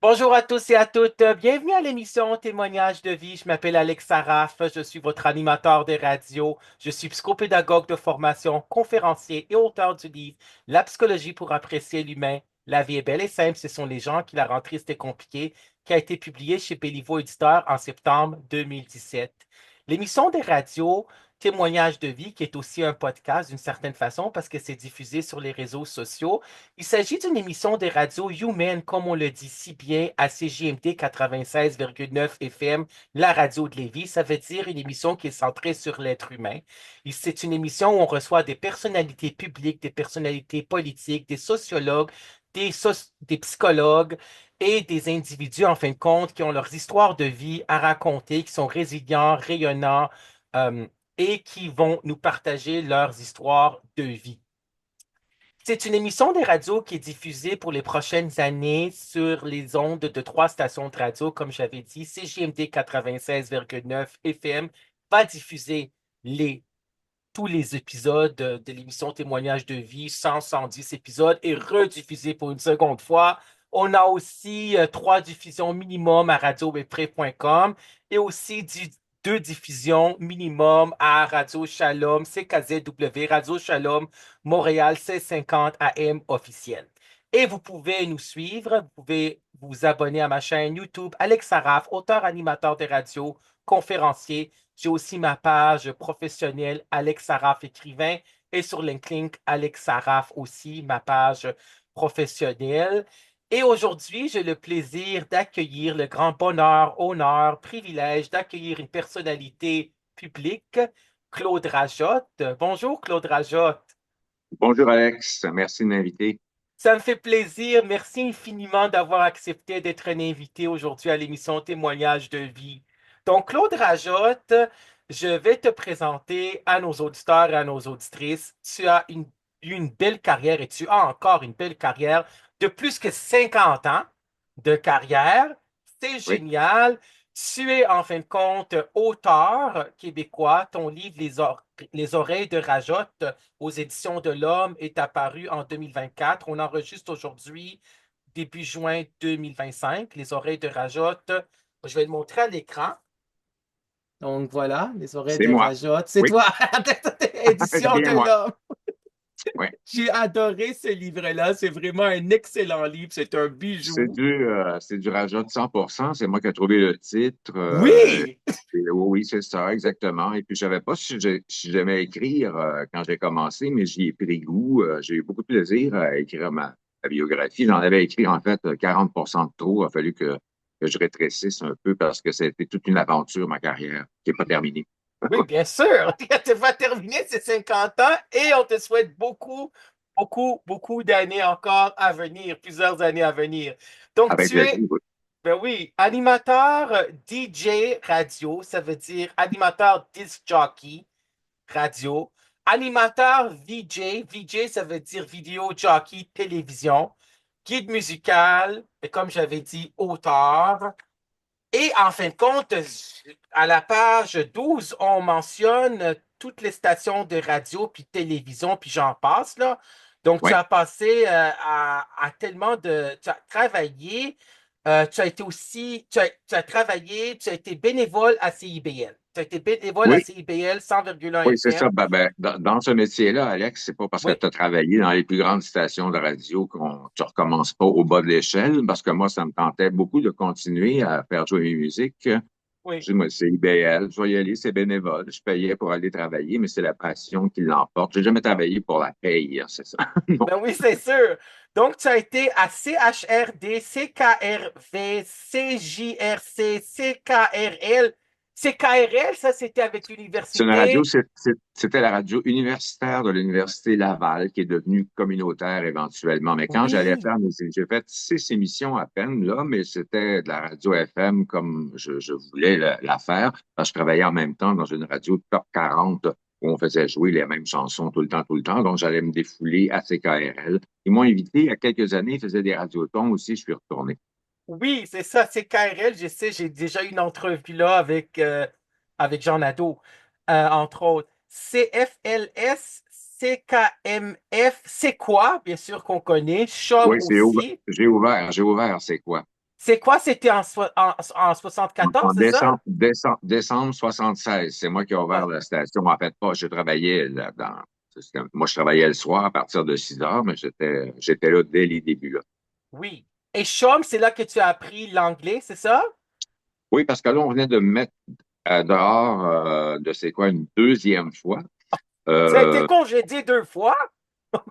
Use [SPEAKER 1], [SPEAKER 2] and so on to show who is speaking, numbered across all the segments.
[SPEAKER 1] Bonjour à tous et à toutes. Bienvenue à l'émission Témoignages de vie. Je m'appelle Alex Saraf. Je suis votre animateur de radio. Je suis psychopédagogue de formation, conférencier et auteur du livre La psychologie pour apprécier l'humain. La vie est belle et simple. Ce sont les gens qui la rendent triste et compliquée, qui a été publié chez Béliveau Éditeur en septembre 2017. L'émission des radios Témoignages de vie, qui est aussi un podcast d'une certaine façon parce que c'est diffusé sur les réseaux sociaux. Il s'agit d'une émission des radios humaines, comme on le dit si bien, à CJMD 96,9 FM, la radio de Lévis. Ça veut dire une émission qui est centrée sur l'être humain. C'est une émission où on reçoit des personnalités publiques, des personnalités politiques, des sociologues, des psychologues et des individus, en fin de compte, qui ont leurs histoires de vie à raconter, qui sont résilients, rayonnants, euh, et qui vont nous partager leurs histoires de vie. C'est une émission des radios qui est diffusée pour les prochaines années sur les ondes de trois stations de radio, comme j'avais dit. CJMD 96,9 FM va diffuser les, tous les épisodes de l'émission Témoignages de vie, 110 épisodes, et rediffuser pour une seconde fois. On a aussi trois diffusions minimum à radiowebpré.com et aussi deux diffusions minimum à Radio Shalom, CKZW, Radio Shalom, Montréal 1650 AM officiel. Et vous pouvez nous suivre, vous pouvez vous abonner à ma chaîne YouTube, Alex Saraf, auteur animateur de radio, conférencier. J'ai aussi ma page professionnelle Alex Saraf écrivain et sur LinkedIn Alex Saraf aussi, ma page professionnelle. Et aujourd'hui, j'ai le plaisir d'accueillir le grand bonheur, honneur, privilège d'accueillir une personnalité publique, Claude Rajotte. Bonjour, Claude Rajotte.
[SPEAKER 2] Bonjour Alex, merci de m'inviter.
[SPEAKER 1] Ça me fait plaisir. Merci infiniment d'avoir accepté d'être un invité aujourd'hui à l'émission Témoignages de vie. Donc, Claude Rajotte, je vais te présenter à nos auditeurs et à nos auditrices. Tu as eu une belle carrière et tu as encore une belle carrière de plus que 50 ans de carrière. C'est
[SPEAKER 2] Oui,
[SPEAKER 1] génial. Tu es en fin de compte auteur québécois. Ton livre Les oreilles de Rajotte aux éditions de l'Homme est apparu en 2024. On enregistre aujourd'hui début juin 2025. Les oreilles de Rajotte. Je vais le montrer à l'écran. Donc voilà, les oreilles
[SPEAKER 2] c'est
[SPEAKER 1] de
[SPEAKER 2] moi.
[SPEAKER 1] Rajotte. C'est
[SPEAKER 2] Oui,
[SPEAKER 1] toi,
[SPEAKER 2] c'est
[SPEAKER 1] édition
[SPEAKER 2] bien
[SPEAKER 1] de
[SPEAKER 2] moi.
[SPEAKER 1] l'Homme.
[SPEAKER 2] Oui.
[SPEAKER 1] J'ai adoré ce livre-là. C'est vraiment un excellent livre. C'est un bijou.
[SPEAKER 2] C'est du Raja de 100%. C'est moi qui ai trouvé le titre.
[SPEAKER 1] Oui!
[SPEAKER 2] Oui, c'est ça, exactement. Et puis, je savais pas si j'aimais écrire quand j'ai commencé, mais j'y ai pris goût. J'ai eu beaucoup de plaisir à écrire ma biographie. J'en avais écrit, en fait, 40% de trop. Il a fallu que je rétrécisse un peu parce que c'était toute une aventure, ma carrière, qui n'est pas terminée.
[SPEAKER 1] Oui, bien sûr. Tu vas terminer ces 50 ans et on te souhaite beaucoup, beaucoup, beaucoup d'années encore à venir, plusieurs années à venir. Donc,
[SPEAKER 2] Avec
[SPEAKER 1] tu
[SPEAKER 2] plaisir.
[SPEAKER 1] es, ben oui, animateur DJ radio, ça veut dire animateur disc jockey radio, animateur VJ, VJ, ça veut dire vidéo jockey télévision, guide musical, et comme j'avais dit, auteur. Et en fin de compte, à la page 12, on mentionne toutes les stations de radio puis de télévision, puis j'en passe, là. Donc, tu
[SPEAKER 2] Oui.
[SPEAKER 1] as passé à tellement de... Tu as travaillé, tu as été aussi... Tu as travaillé, tu as été bénévole à CIBL. Tu as été bénévole à
[SPEAKER 2] Oui,
[SPEAKER 1] CIBL 100,1
[SPEAKER 2] oui, c'est ça.
[SPEAKER 1] FM.
[SPEAKER 2] Dans ce métier-là, Alex, c'est pas parce que
[SPEAKER 1] Oui,
[SPEAKER 2] tu as travaillé dans les plus grandes stations de radio tu recommences pas au bas de l'échelle, parce que moi, ça me tentait beaucoup de continuer à faire jouer mes musiques.
[SPEAKER 1] oui.
[SPEAKER 2] Je dis, moi, c'est IBL, je vais y aller, c'est bénévole. Je payais pour aller travailler, mais c'est la passion qui l'emporte. J'ai jamais travaillé pour la paye, hein, c'est ça. Non.
[SPEAKER 1] Ben oui, c'est sûr. Donc, tu as été à CHRD, CKRV, CJRC, CKRL. CKRL, ça, c'était avec
[SPEAKER 2] C'est une radio,
[SPEAKER 1] l'université.
[SPEAKER 2] c'était la radio universitaire de l'Université Laval, qui est devenue communautaire éventuellement. Mais quand j'allais
[SPEAKER 1] Oui,
[SPEAKER 2] faire j'ai fait 6 émissions à peine, là, mais c'était de la radio FM comme je voulais la faire, parce que je travaillais en même temps dans une radio top 40 où on faisait jouer les mêmes chansons tout le temps, tout le temps. Donc, j'allais me défouler à CKRL. Ils m'ont invité il y a quelques années, ils faisaient des radiotons aussi, je suis retourné.
[SPEAKER 1] oui, c'est ça, CKRL. Je sais, j'ai déjà eu une entrevue là avec Jean Nadeau, entre autres. CFLS, CKMF, c'est quoi? Bien sûr qu'on connaît. Choc
[SPEAKER 2] Oui,
[SPEAKER 1] aussi.
[SPEAKER 2] j'ai ouvert, c'est quoi?
[SPEAKER 1] C'est quoi? C'était en
[SPEAKER 2] En
[SPEAKER 1] 74, c'est ça?
[SPEAKER 2] décembre 76, c'est moi qui ai ouvert
[SPEAKER 1] Ouais.
[SPEAKER 2] la station. En fait, pas, je travaillais moi, je travaillais le soir à partir de 6 heures, mais j'étais là dès les débuts, là.
[SPEAKER 1] Oui. Et Chum, c'est là que tu as appris l'anglais, c'est ça?
[SPEAKER 2] Oui, parce que là, on venait de me mettre dehors de c'est quoi une deuxième fois.
[SPEAKER 1] Tu as été
[SPEAKER 2] Euh,
[SPEAKER 1] congédié 2 fois?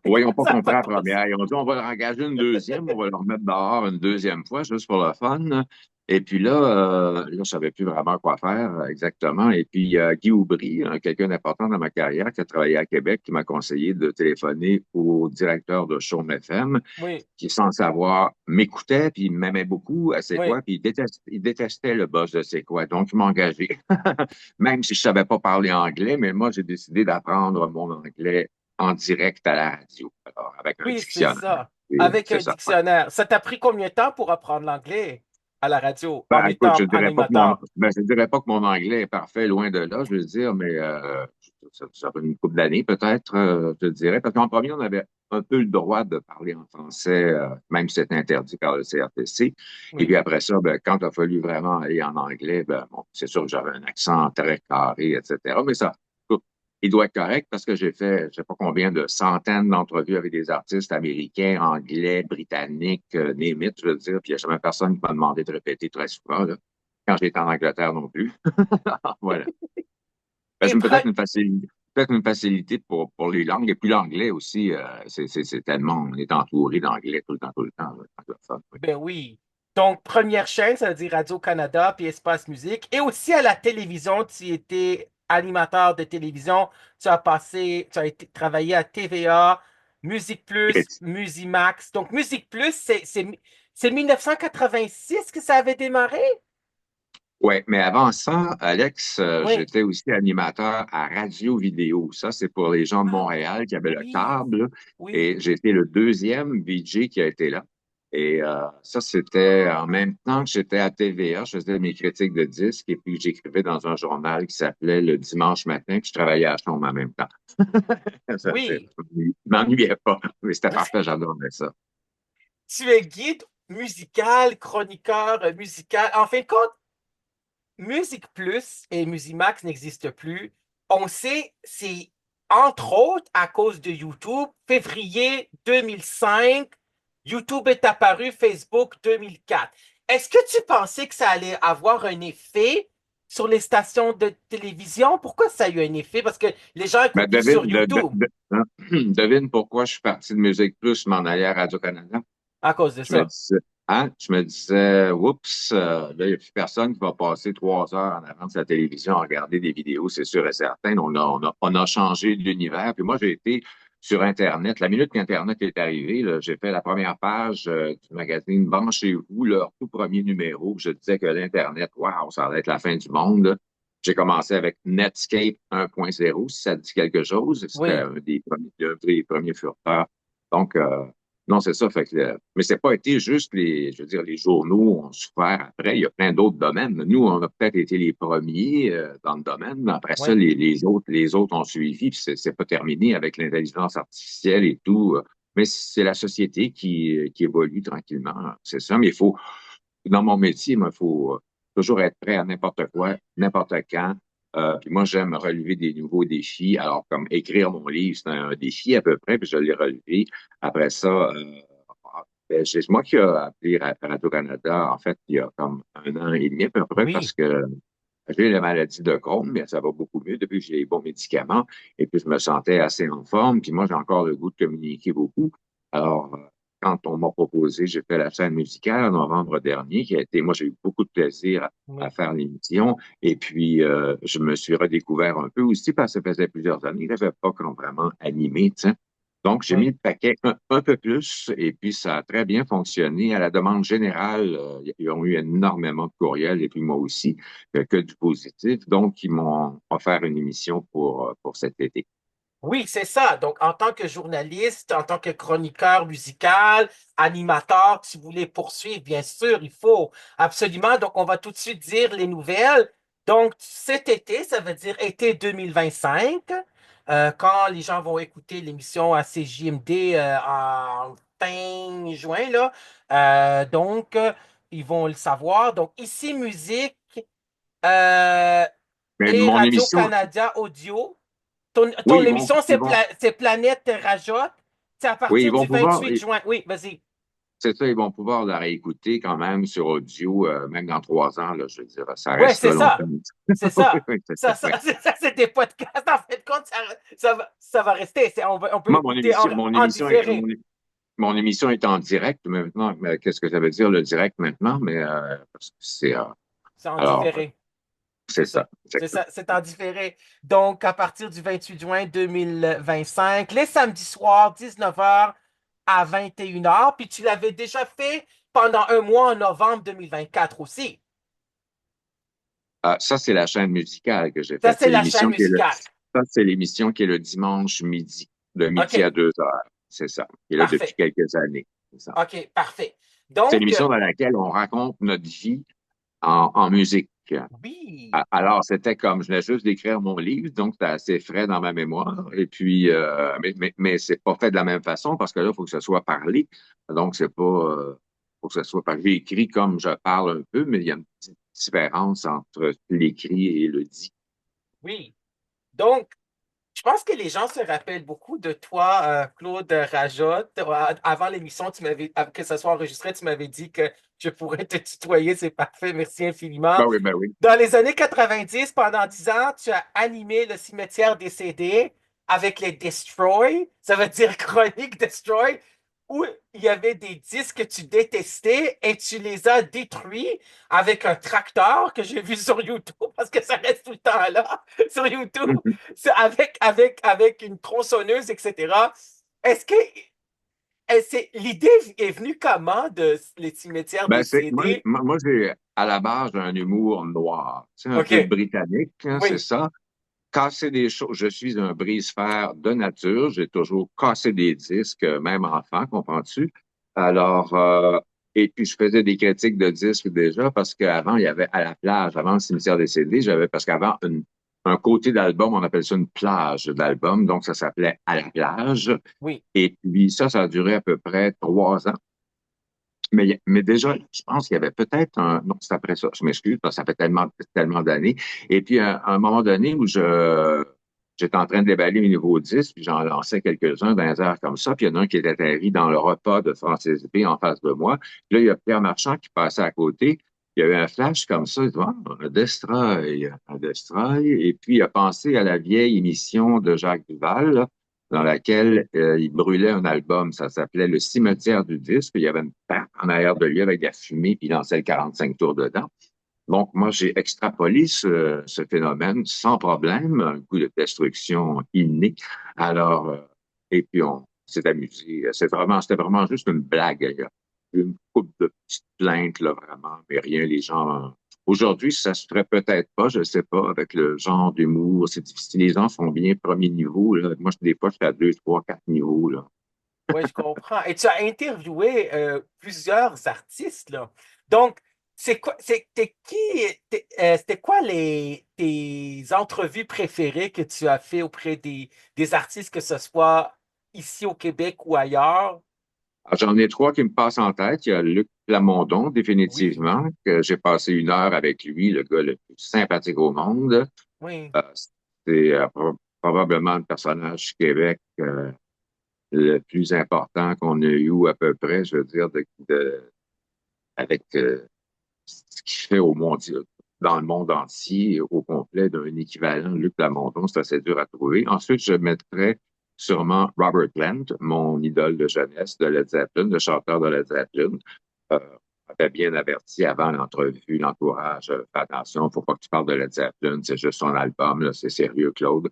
[SPEAKER 1] Mais
[SPEAKER 2] Oui, ils n'ont
[SPEAKER 1] comment
[SPEAKER 2] pas
[SPEAKER 1] ça n'a
[SPEAKER 2] compris
[SPEAKER 1] pas
[SPEAKER 2] la
[SPEAKER 1] de bon sens?
[SPEAKER 2] première. Ils ont dit, on va leur engager une deuxième, on va leur mettre dehors une deuxième fois, juste pour le fun. Et puis là, je ne savais plus vraiment quoi faire exactement. Et puis, il y a Guy Aubry, quelqu'un d'important dans ma carrière, qui a travaillé à Québec, qui m'a conseillé de téléphoner au directeur de Chaume FM,
[SPEAKER 1] Oui,
[SPEAKER 2] qui, sans savoir, m'écoutait, puis il m'aimait beaucoup à C'est
[SPEAKER 1] oui.
[SPEAKER 2] quoi, puis il détestait le boss de C'est quoi. Donc, il m'a engagé. Même si je savais pas parler anglais, mais moi, j'ai décidé d'apprendre mon anglais en direct à la radio, alors, avec un
[SPEAKER 1] Oui, c'est
[SPEAKER 2] dictionnaire.
[SPEAKER 1] ça.
[SPEAKER 2] Et
[SPEAKER 1] Avec
[SPEAKER 2] c'est
[SPEAKER 1] un
[SPEAKER 2] ça. Ouais.
[SPEAKER 1] dictionnaire. Ça t'a pris combien de temps pour apprendre l'anglais à la radio en
[SPEAKER 2] Ben, écoute,
[SPEAKER 1] étant animateur?
[SPEAKER 2] je dirais pas que mon anglais est parfait, loin de là, je veux dire, mais ça fait une couple d'années peut-être, je te dirais, parce qu'en premier, on avait un peu le droit de parler en français, même si c'était interdit par le CRTC. Et
[SPEAKER 1] Oui.
[SPEAKER 2] puis après ça, ben, quand il a fallu vraiment aller en anglais, ben, bon, c'est sûr que j'avais un accent très carré, etc. Mais ça, écoute, il doit être correct parce que j'ai fait, je sais pas combien de centaines d'entrevues avec des artistes américains, anglais, britanniques, name it, je veux dire, puis il n'y a jamais personne qui m'a demandé de répéter très souvent, là, quand j'étais en Angleterre non plus. Voilà. Ben,
[SPEAKER 1] Et
[SPEAKER 2] j'ai peut-être une facilité pour les langues, et puis l'anglais aussi, c'est tellement, on est entouré d'anglais tout le temps, là, anglophone, oui.
[SPEAKER 1] ben oui. Donc, première chaîne, ça veut dire Radio-Canada puis Espace Musique. Et aussi à la télévision, tu étais animateur de télévision. Tu as été travaillé à TVA, Musique Plus, Musimax. Donc, Musique Plus, c'est 1986 que ça avait démarré?
[SPEAKER 2] Ouais, mais avant ça, Alex,
[SPEAKER 1] Oui.
[SPEAKER 2] j'étais aussi animateur à Radio Vidéo. Ça, c'est pour les gens de
[SPEAKER 1] Ah,
[SPEAKER 2] Montréal qui avaient le
[SPEAKER 1] oui,
[SPEAKER 2] câble.
[SPEAKER 1] oui.
[SPEAKER 2] Et j'étais le deuxième VJ qui a été là. Et ça, c'était en même temps que j'étais à TVA. Je faisais mes critiques de disques et puis j'écrivais dans un journal qui s'appelait Le Dimanche matin, que je travaillais à Chambre en même temps.
[SPEAKER 1] Oui.
[SPEAKER 2] Je m'ennuyais pas, mais c'était parfait, j'adorais ça.
[SPEAKER 1] Tu es guide musical, chroniqueur musical. En fin de compte, Musique Plus et Musimax n'existent plus. On sait, c'est entre autres à cause de YouTube. Février 2005, YouTube est apparu, Facebook 2004. Est-ce que tu pensais que ça allait avoir un effet sur les stations de télévision? Pourquoi ça a eu un effet? Parce que les gens
[SPEAKER 2] Ben,
[SPEAKER 1] écoutent plus sur YouTube
[SPEAKER 2] hein, devine pourquoi je suis parti de Musique Plus, m'en aller à Radio-Canada.
[SPEAKER 1] à cause de
[SPEAKER 2] Je me
[SPEAKER 1] ça.
[SPEAKER 2] disais, je me disais, oups, là, il n'y a plus personne qui va passer 3 heures en avant de sa télévision à regarder des vidéos, c'est sûr et certain. On a changé l'univers. Puis moi, j'ai été sur Internet. La minute qu'Internet est arrivé, là, j'ai fait la première page du magazine Branchez-vous, leur tout premier numéro. Je disais que l'Internet, waouh, ça allait être la fin du monde. J'ai commencé avec Netscape 1.0, si ça te dit quelque chose. C'était
[SPEAKER 1] Oui,
[SPEAKER 2] un des premiers furteurs. Donc, non, c'est ça. Fait que, mais c'est pas été juste je veux dire, les journaux ont souffert après. Il y a plein d'autres domaines. Nous, on a peut-être été les premiers dans le domaine. Mais après ça,
[SPEAKER 1] oui.
[SPEAKER 2] les autres ont suivi. Puis c'est pas terminé avec l'intelligence artificielle et tout. Mais c'est la société qui évolue tranquillement. C'est ça. Mais il faut, dans mon métier, il faut toujours être prêt à n'importe quoi, n'importe quand. Puis moi, j'aime relever des nouveaux défis. Alors, comme écrire mon livre, c'est un défi à peu près, puis je l'ai relevé. Après ça, ben, c'est moi qui ai appelé Radio-Canada, en fait, il y a comme 1 an et demi à peu près, parce
[SPEAKER 1] Oui.
[SPEAKER 2] que j'ai la maladie de Crohn, mais ça va beaucoup mieux depuis que j'ai les bons médicaments. Et puis, je me sentais assez en forme. Puis moi, j'ai encore le goût de communiquer beaucoup. Alors, quand on m'a proposé, j'ai fait la scène musicale en novembre dernier, qui a été, moi, j'ai eu beaucoup de plaisir à
[SPEAKER 1] Oui.
[SPEAKER 2] faire l'émission. Et puis, je me suis redécouvert un peu aussi parce que ça faisait plusieurs années que je n'avais pas vraiment animé, tu sais. Donc, j'ai mis
[SPEAKER 1] Oui.
[SPEAKER 2] le paquet un peu plus et puis ça a très bien fonctionné. À la demande générale, ils ont eu énormément de courriels et puis moi aussi, que du positif. Donc, ils m'ont offert une émission pour cet été.
[SPEAKER 1] Oui, c'est ça. Donc, en tant que journaliste, en tant que chroniqueur musical, animateur, tu voulais poursuivre, bien sûr, il faut absolument. Donc, on va tout de suite dire les nouvelles. Donc, cet été, ça veut dire été 2025, quand les gens vont écouter l'émission à CJMD en fin juin, là. Donc, ils vont le savoir. Donc, ici, musique euh,
[SPEAKER 2] Mais
[SPEAKER 1] et
[SPEAKER 2] mon émission,
[SPEAKER 1] Radio-Canada Audio. Ton
[SPEAKER 2] oui,
[SPEAKER 1] émission,
[SPEAKER 2] ils vont,
[SPEAKER 1] c'est Planète Rajotte. C'est à
[SPEAKER 2] oui, ils
[SPEAKER 1] partir
[SPEAKER 2] vont
[SPEAKER 1] du
[SPEAKER 2] pouvoir,
[SPEAKER 1] 28 juin. Oui, vas-y.
[SPEAKER 2] c'est ça, ils vont pouvoir la réécouter quand même sur audio, même dans 3 ans, là, je veux dire, ça
[SPEAKER 1] Ouais,
[SPEAKER 2] reste
[SPEAKER 1] c'est
[SPEAKER 2] là
[SPEAKER 1] ça.
[SPEAKER 2] longtemps.
[SPEAKER 1] C'est
[SPEAKER 2] Oui,
[SPEAKER 1] ça.
[SPEAKER 2] oui, c'est ça, oui.
[SPEAKER 1] C'est des podcasts. En fait, compte, ça va rester. On peut
[SPEAKER 2] Moi,
[SPEAKER 1] l'écouter en différé.
[SPEAKER 2] mon émission est en direct maintenant. Mais qu'est-ce que ça veut dire le direct maintenant? Mais parce que
[SPEAKER 1] C'est en
[SPEAKER 2] alors,
[SPEAKER 1] différé.
[SPEAKER 2] c'est
[SPEAKER 1] C'est ça.
[SPEAKER 2] ça,
[SPEAKER 1] C'est
[SPEAKER 2] exactement.
[SPEAKER 1] ça. C'est en différé. Donc, à partir du 28 juin 2025, les samedis soirs, 19h à 21h. Puis tu l'avais déjà fait pendant un mois en novembre 2024 aussi.
[SPEAKER 2] Ça, c'est la chaîne musicale que j'ai
[SPEAKER 1] Ça,
[SPEAKER 2] faite.
[SPEAKER 1] c'est la chaîne musicale.
[SPEAKER 2] Ça, c'est l'émission qui est le dimanche midi, de midi à
[SPEAKER 1] OK.
[SPEAKER 2] 2 heures. C'est ça. Qui est là depuis
[SPEAKER 1] Parfait.
[SPEAKER 2] quelques années. C'est ça.
[SPEAKER 1] OK. Parfait.
[SPEAKER 2] C'est
[SPEAKER 1] Donc,
[SPEAKER 2] l'émission dans laquelle on raconte notre vie en musique.
[SPEAKER 1] oui.
[SPEAKER 2] Alors, c'était comme, je venais juste d'écrire mon livre, donc c'était assez frais dans ma mémoire. Et puis, mais c'est pas fait de la même façon parce que là, il faut que ce soit parlé. Donc, c'est pas, faut que ce soit parlé. J'ai écrit comme je parle un peu, mais il y a une petite différence entre l'écrit et le dit.
[SPEAKER 1] Oui. Donc, je pense que les gens se rappellent beaucoup de toi, Claude Rajotte. Avant l'émission, que ça soit enregistré, tu m'avais dit que je pourrais te tutoyer. C'est parfait. Merci infiniment.
[SPEAKER 2] Ben oui.
[SPEAKER 1] Dans les années 90, pendant 10 ans, tu as animé le cimetière des CD avec les Destroy. Ça veut dire Chronique Destroy, où il y avait des disques que tu détestais et tu les as détruits avec un tracteur que j'ai vu sur YouTube parce que ça reste tout le temps là, sur YouTube. C'est avec une tronçonneuse, etc. Est-ce que l'idée est venue comment de les cimetières de
[SPEAKER 2] Ben, c'est,
[SPEAKER 1] CD?
[SPEAKER 2] moi, j'ai à la base un humour noir. C'est un peu
[SPEAKER 1] OK,
[SPEAKER 2] britannique, hein, c'est
[SPEAKER 1] oui,
[SPEAKER 2] ça. Casser des choses. Je suis un brise-fer de nature. J'ai toujours cassé des disques, même enfant, comprends-tu? Alors, et puis je faisais des critiques de disques déjà parce qu'avant, il y avait à la plage, avant le cimetière des CD, parce qu'avant, un côté d'album, on appelle ça une plage d'album, donc ça s'appelait À la plage.
[SPEAKER 1] oui,
[SPEAKER 2] Et puis ça a duré à peu près 3 ans. Mais déjà, je pense qu'il y avait peut-être un. Non, c'est après ça, je m'excuse, parce que ça fait tellement d'années. Et puis, à un moment donné où j'étais en train de déballer mes nouveaux disques, puis j'en lançais quelques-uns dans les airs comme ça, puis il y en a un qui était atterri dans le repas de Francis B en face de moi. Puis là, il y a Pierre Marchand qui passait à côté. Il y a eu un flash comme ça, il dit, ah, un Destroy. Et puis, il a pensé à la vieille émission de Jacques Duval, là, dans laquelle il brûlait un album. Ça s'appelait Le cimetière du disque. Il y avait une tente en arrière de lui avec de la fumée, puis il lançait le 45 tours dedans. Donc, moi, j'ai extrapolé ce phénomène sans problème, un coup de destruction inné. Alors, et puis on s'est amusé. C'était vraiment juste une blague. Il y a eu une couple de petites plaintes, là, vraiment, mais rien, les gens. Aujourd'hui, ça se ferait peut-être pas, je sais pas, avec le genre d'humour. C'est difficile. Les gens sont bien premier niveau, là. Moi, des fois, je suis à 2, 3, 4 niveaux, là.
[SPEAKER 1] oui, je comprends. Et tu as interviewé plusieurs artistes, là. Donc, c'était quoi tes entrevues préférées que tu as fait auprès des artistes, que ce soit ici au Québec ou ailleurs?
[SPEAKER 2] Alors, j'en ai trois qui me passent en tête. Il y a Luc Plamondon,
[SPEAKER 1] Oui,
[SPEAKER 2] définitivement, que j'ai passé 1 heure avec lui, le gars le plus sympathique au monde.
[SPEAKER 1] oui,
[SPEAKER 2] Euh, c'est probablement le personnage du Québec le plus important qu'on a eu à peu près, je veux dire, avec ce qu'il fait au monde, dans le monde entier, au complet, d'un équivalent. Luc Plamondon, c'est assez dur à trouver. Ensuite, je mettrais sûrement Robert Plant, mon idole de jeunesse de Led Zeppelin, le chanteur de Led Zeppelin. Euh, avait bien averti avant l'entrevue, l'entourage, fais attention, faut pas que tu parles de Led Zeppelin, c'est juste son album, là, c'est sérieux, Claude.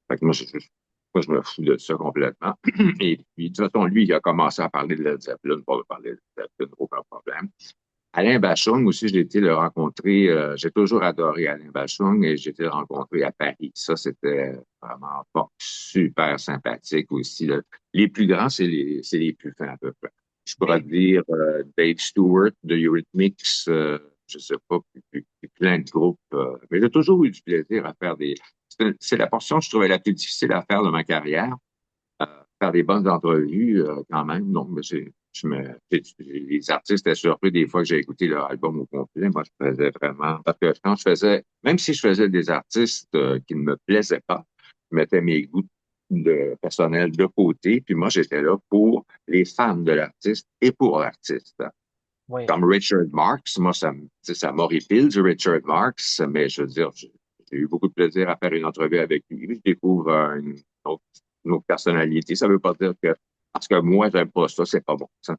[SPEAKER 2] Fait que moi, je me fous de ça complètement. Et puis, de toute façon, lui, il a commencé à parler de Led Zeppelin pour parler de Led Zeppelin, aucun problème. Alain Bachung aussi, j'ai été le rencontrer. J'ai toujours adoré Alain Bachung et j'ai été le rencontrer à Paris. Ça, c'était vraiment pas super sympathique aussi, là. Les plus grands, c'est les plus fins à peu près. Je pourrais te
[SPEAKER 1] oui.
[SPEAKER 2] dire Dave Stewart de Eurythmics, je sais pas, puis plein de groupes. Mais j'ai toujours eu du plaisir à faire des. C'est la portion que je trouvais la plus difficile à faire de ma carrière, faire des bonnes entrevues quand même. Donc, les artistes étaient surpris des fois que j'ai écouté leur album au complet. Moi, je faisais vraiment, parce que quand je faisais, même si je faisais des artistes qui ne me plaisaient pas, je mettais mes goûts de personnel de côté, puis moi, j'étais là pour les fans de l'artiste et pour l'artiste.
[SPEAKER 1] Oui.
[SPEAKER 2] Comme Richard Marx, moi, ça m'horripile du Richard Marx, mais je veux dire, j'ai eu beaucoup de plaisir à faire une entrevue avec lui. Je découvre autre, une autre personnalité. Ça veut pas dire que parce que moi, j'aime pas ça, c'est pas bon. Ça.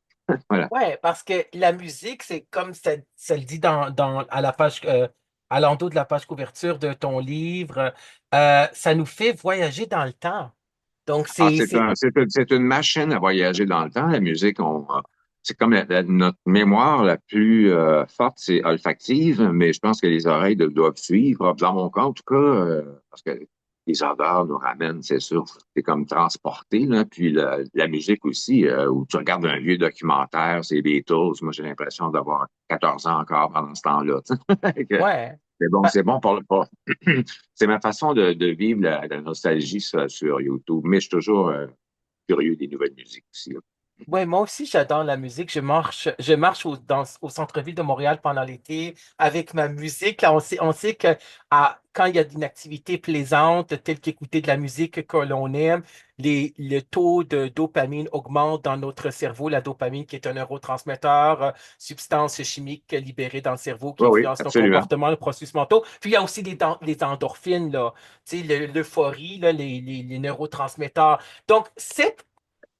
[SPEAKER 2] Voilà.
[SPEAKER 1] Ouais, parce que la musique, c'est comme ça le dit à la page, à l'endos de la page couverture de ton livre, ça nous fait voyager dans le temps. Donc,
[SPEAKER 2] Ah, c'est une machine à voyager dans le temps. La musique, c'est comme notre mémoire la plus forte, c'est olfactive, mais je pense que les oreilles doivent suivre. Dans mon cas, en tout cas, parce que les odeurs nous ramènent, c'est sûr. C'est comme transporté, là. Puis la musique aussi, où tu regardes un vieux documentaire, c'est les Beatles. Moi, j'ai l'impression d'avoir 14 ans encore pendant ce temps-là.
[SPEAKER 1] ouais.
[SPEAKER 2] C'est bon pour c'est ma façon de vivre la nostalgie ça, sur YouTube, mais je suis toujours curieux des nouvelles musiques aussi. Là.
[SPEAKER 1] Ouais, moi aussi, j'adore la musique. Je marche au centre-ville de Montréal pendant l'été avec ma musique. Là, on sait que quand il y a une activité plaisante, telle qu'écouter de la musique que l'on aime, le taux de dopamine augmente dans notre cerveau. La dopamine, qui est un neurotransmetteur, substance chimique libérée dans le cerveau qui
[SPEAKER 2] Oui, oui,
[SPEAKER 1] influence nos
[SPEAKER 2] absolument.
[SPEAKER 1] comportements, nos processus mentaux. Puis il y a aussi les endorphines, là, tu sais, l'euphorie, là, les neurotransmetteurs. Donc,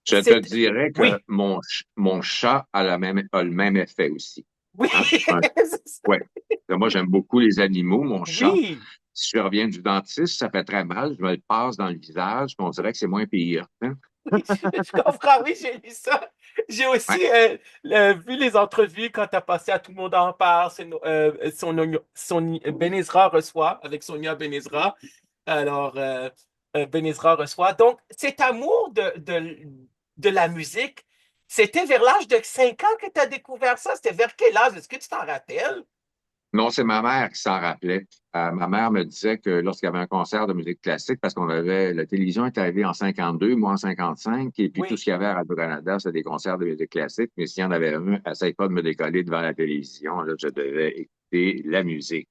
[SPEAKER 2] Je te
[SPEAKER 1] cette,
[SPEAKER 2] dirais que
[SPEAKER 1] oui.
[SPEAKER 2] mon chat a le même effet aussi.
[SPEAKER 1] Oui,
[SPEAKER 2] Hein?
[SPEAKER 1] c'est ça.
[SPEAKER 2] Ouais. Moi, j'aime beaucoup les animaux. Mon chat,
[SPEAKER 1] Oui,
[SPEAKER 2] si je reviens du dentiste, ça fait très mal. Je me le passe dans le visage, puis on dirait que c'est moins pire. Hein?
[SPEAKER 1] oui, je comprends, oui, j'ai lu ça. J'ai
[SPEAKER 2] Ouais.
[SPEAKER 1] aussi vu les entrevues quand tu as passé à Tout le monde en parle, Ben Ezra reçoit, avec Sonia Ben Ezra. Alors, Ben Ezra reçoit. Donc, cet amour de la musique, c'était vers l'âge de 5 ans que tu as découvert ça? C'était vers quel âge? Est-ce que tu t'en rappelles?
[SPEAKER 2] Non, c'est ma mère qui s'en rappelait. Ma mère me disait que lorsqu'il y avait un concert de musique classique, parce qu'on avait, la télévision est arrivée en 52, moi en 55, et puis tout
[SPEAKER 1] Oui,
[SPEAKER 2] ce qu'il y avait à Radio-Canada, c'était des concerts de musique classique, mais s'il y en avait un, essaye pas de me décoller devant la télévision, là, je devais écouter la musique.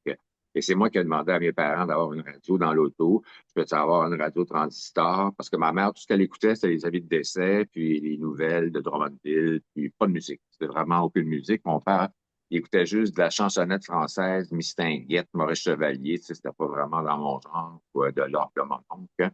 [SPEAKER 2] Et c'est moi qui ai demandé à mes parents d'avoir une radio dans l'auto. Je peux avoir une radio transistor, parce que ma mère, tout ce qu'elle écoutait, c'était les avis de décès, puis les nouvelles de Drummondville, puis pas de musique. C'était vraiment aucune musique. Mon père, il écoutait juste de la chansonnette française, Mistinguette, Maurice Chevalier, tu sais, c'était pas vraiment dans mon genre, ou de l'orgue de mon oncle.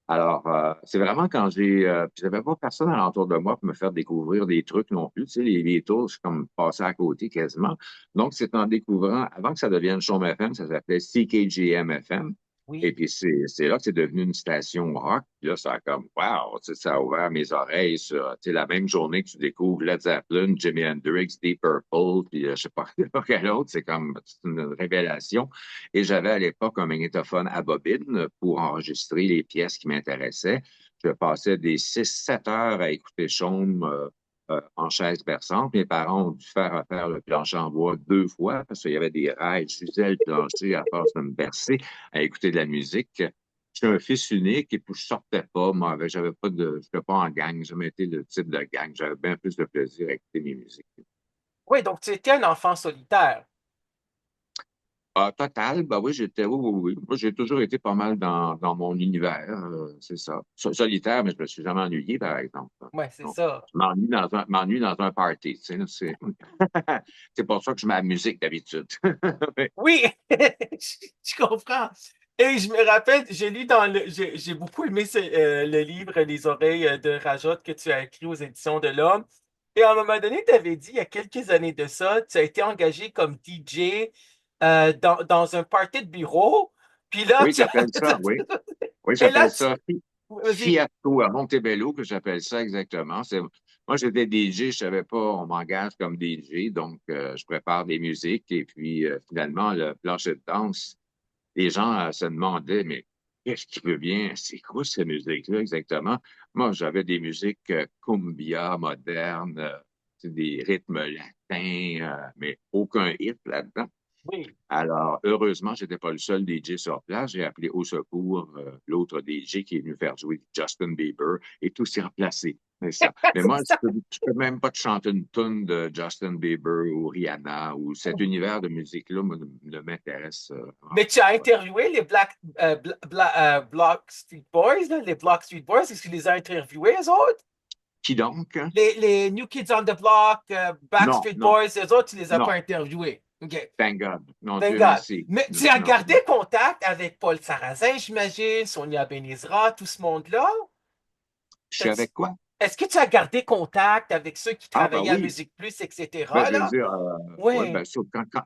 [SPEAKER 2] Alors, c'est vraiment quand puis j'avais pas personne alentour de moi pour me faire découvrir des trucs non plus. Tu sais, les Beatles, je suis comme passé à côté quasiment. Donc, c'est en découvrant, avant que ça devienne Chaume FM, ça s'appelait CKGM FM. Et
[SPEAKER 1] oui.
[SPEAKER 2] puis, c'est là que c'est devenu une station rock. Puis là, ça a comme, wow, tu sais, ça a ouvert mes oreilles sur, tu sais, la même journée que tu découvres Led Zeppelin, Jimi Hendrix, Deep Purple, puis je sais pas quel autre, c'est une révélation. Et j'avais à l'époque un magnétophone à bobine pour enregistrer les pièces qui m'intéressaient. Je passais des 6, 7 heures à écouter Chaume en chaise berçante. Mes parents ont dû faire refaire le plancher en bois 2 fois parce qu'il y avait des rails. J'usais le plancher à force de me bercer à écouter de la musique. Je suis un fils unique et puis je sortais pas. Moi, j'avais pas je n'étais pas en gang. J'ai jamais été le type de gang. J'avais bien plus de plaisir à écouter mes musiques.
[SPEAKER 1] Oui, donc tu étais un enfant solitaire.
[SPEAKER 2] Ah, total, bah oui, oui, oui, oui. Moi, j'ai toujours été pas mal dans mon univers, c'est ça. Solitaire, mais je me suis jamais ennuyé, par exemple.
[SPEAKER 1] Oui, c'est
[SPEAKER 2] Donc,
[SPEAKER 1] ça.
[SPEAKER 2] je m'ennuie dans un party, tu sais, là, c'est pour ça que je mets la musique d'habitude.
[SPEAKER 1] Oui, je comprends. Et je me rappelle, j'ai lu j'ai beaucoup aimé le livre Les oreilles de Rajot que tu as écrit aux éditions de l'Homme. Et à un moment donné, tu avais dit, il y a quelques années de ça, tu as été engagé comme DJ dans un party de bureau. Puis là,
[SPEAKER 2] Oui, j'appelle ça, oui. Oui,
[SPEAKER 1] et là,
[SPEAKER 2] j'appelle ça
[SPEAKER 1] vas-y.
[SPEAKER 2] Fiasco à Montebello, que j'appelle ça exactement. Moi, j'étais DJ, je savais pas, on m'engage comme DJ, donc je prépare des musiques et puis finalement, le plancher de danse, les gens se demandaient, mais qu'est-ce qui veut bien? C'est quoi cette musique-là exactement? Moi, j'avais des musiques cumbia modernes, des rythmes latins, mais aucun hit là-dedans.
[SPEAKER 1] Oui.
[SPEAKER 2] Alors, heureusement, j'étais pas le seul DJ sur place. J'ai appelé au secours l'autre DJ qui est venu faire jouer Justin Bieber et tout s'est remplacé. Mais ça. Mais moi,
[SPEAKER 1] C'est ça.
[SPEAKER 2] je peux même pas te chanter une tune de Justin Bieber ou Rihanna ou cet univers de musique-là ne m'intéresse
[SPEAKER 1] Mais
[SPEAKER 2] vraiment
[SPEAKER 1] tu as
[SPEAKER 2] pas.
[SPEAKER 1] interviewé les Block Street Boys, là, les Block Street Boys, est-ce que tu les as interviewés, eux autres?
[SPEAKER 2] Qui donc?
[SPEAKER 1] Les New Kids on the Block,
[SPEAKER 2] Non,
[SPEAKER 1] Backstreet
[SPEAKER 2] non,
[SPEAKER 1] Boys, eux autres, tu les as pas
[SPEAKER 2] non.
[SPEAKER 1] interviewés. OK.
[SPEAKER 2] Thank God. Non,
[SPEAKER 1] Thank
[SPEAKER 2] Dieu
[SPEAKER 1] God.
[SPEAKER 2] merci.
[SPEAKER 1] Mais tu as
[SPEAKER 2] Non,
[SPEAKER 1] gardé
[SPEAKER 2] non.
[SPEAKER 1] contact avec Paul Sarrazin, j'imagine, Sonia Benezra, tout ce monde-là?
[SPEAKER 2] Je suis
[SPEAKER 1] T'as-tu-
[SPEAKER 2] avec quoi?
[SPEAKER 1] Est-ce que tu as gardé contact avec ceux qui
[SPEAKER 2] Ah, ben
[SPEAKER 1] travaillaient à
[SPEAKER 2] oui.
[SPEAKER 1] Musique Plus,
[SPEAKER 2] Ben,
[SPEAKER 1] etc.,
[SPEAKER 2] je veux
[SPEAKER 1] là?
[SPEAKER 2] dire, ouais,
[SPEAKER 1] Oui,
[SPEAKER 2] ben,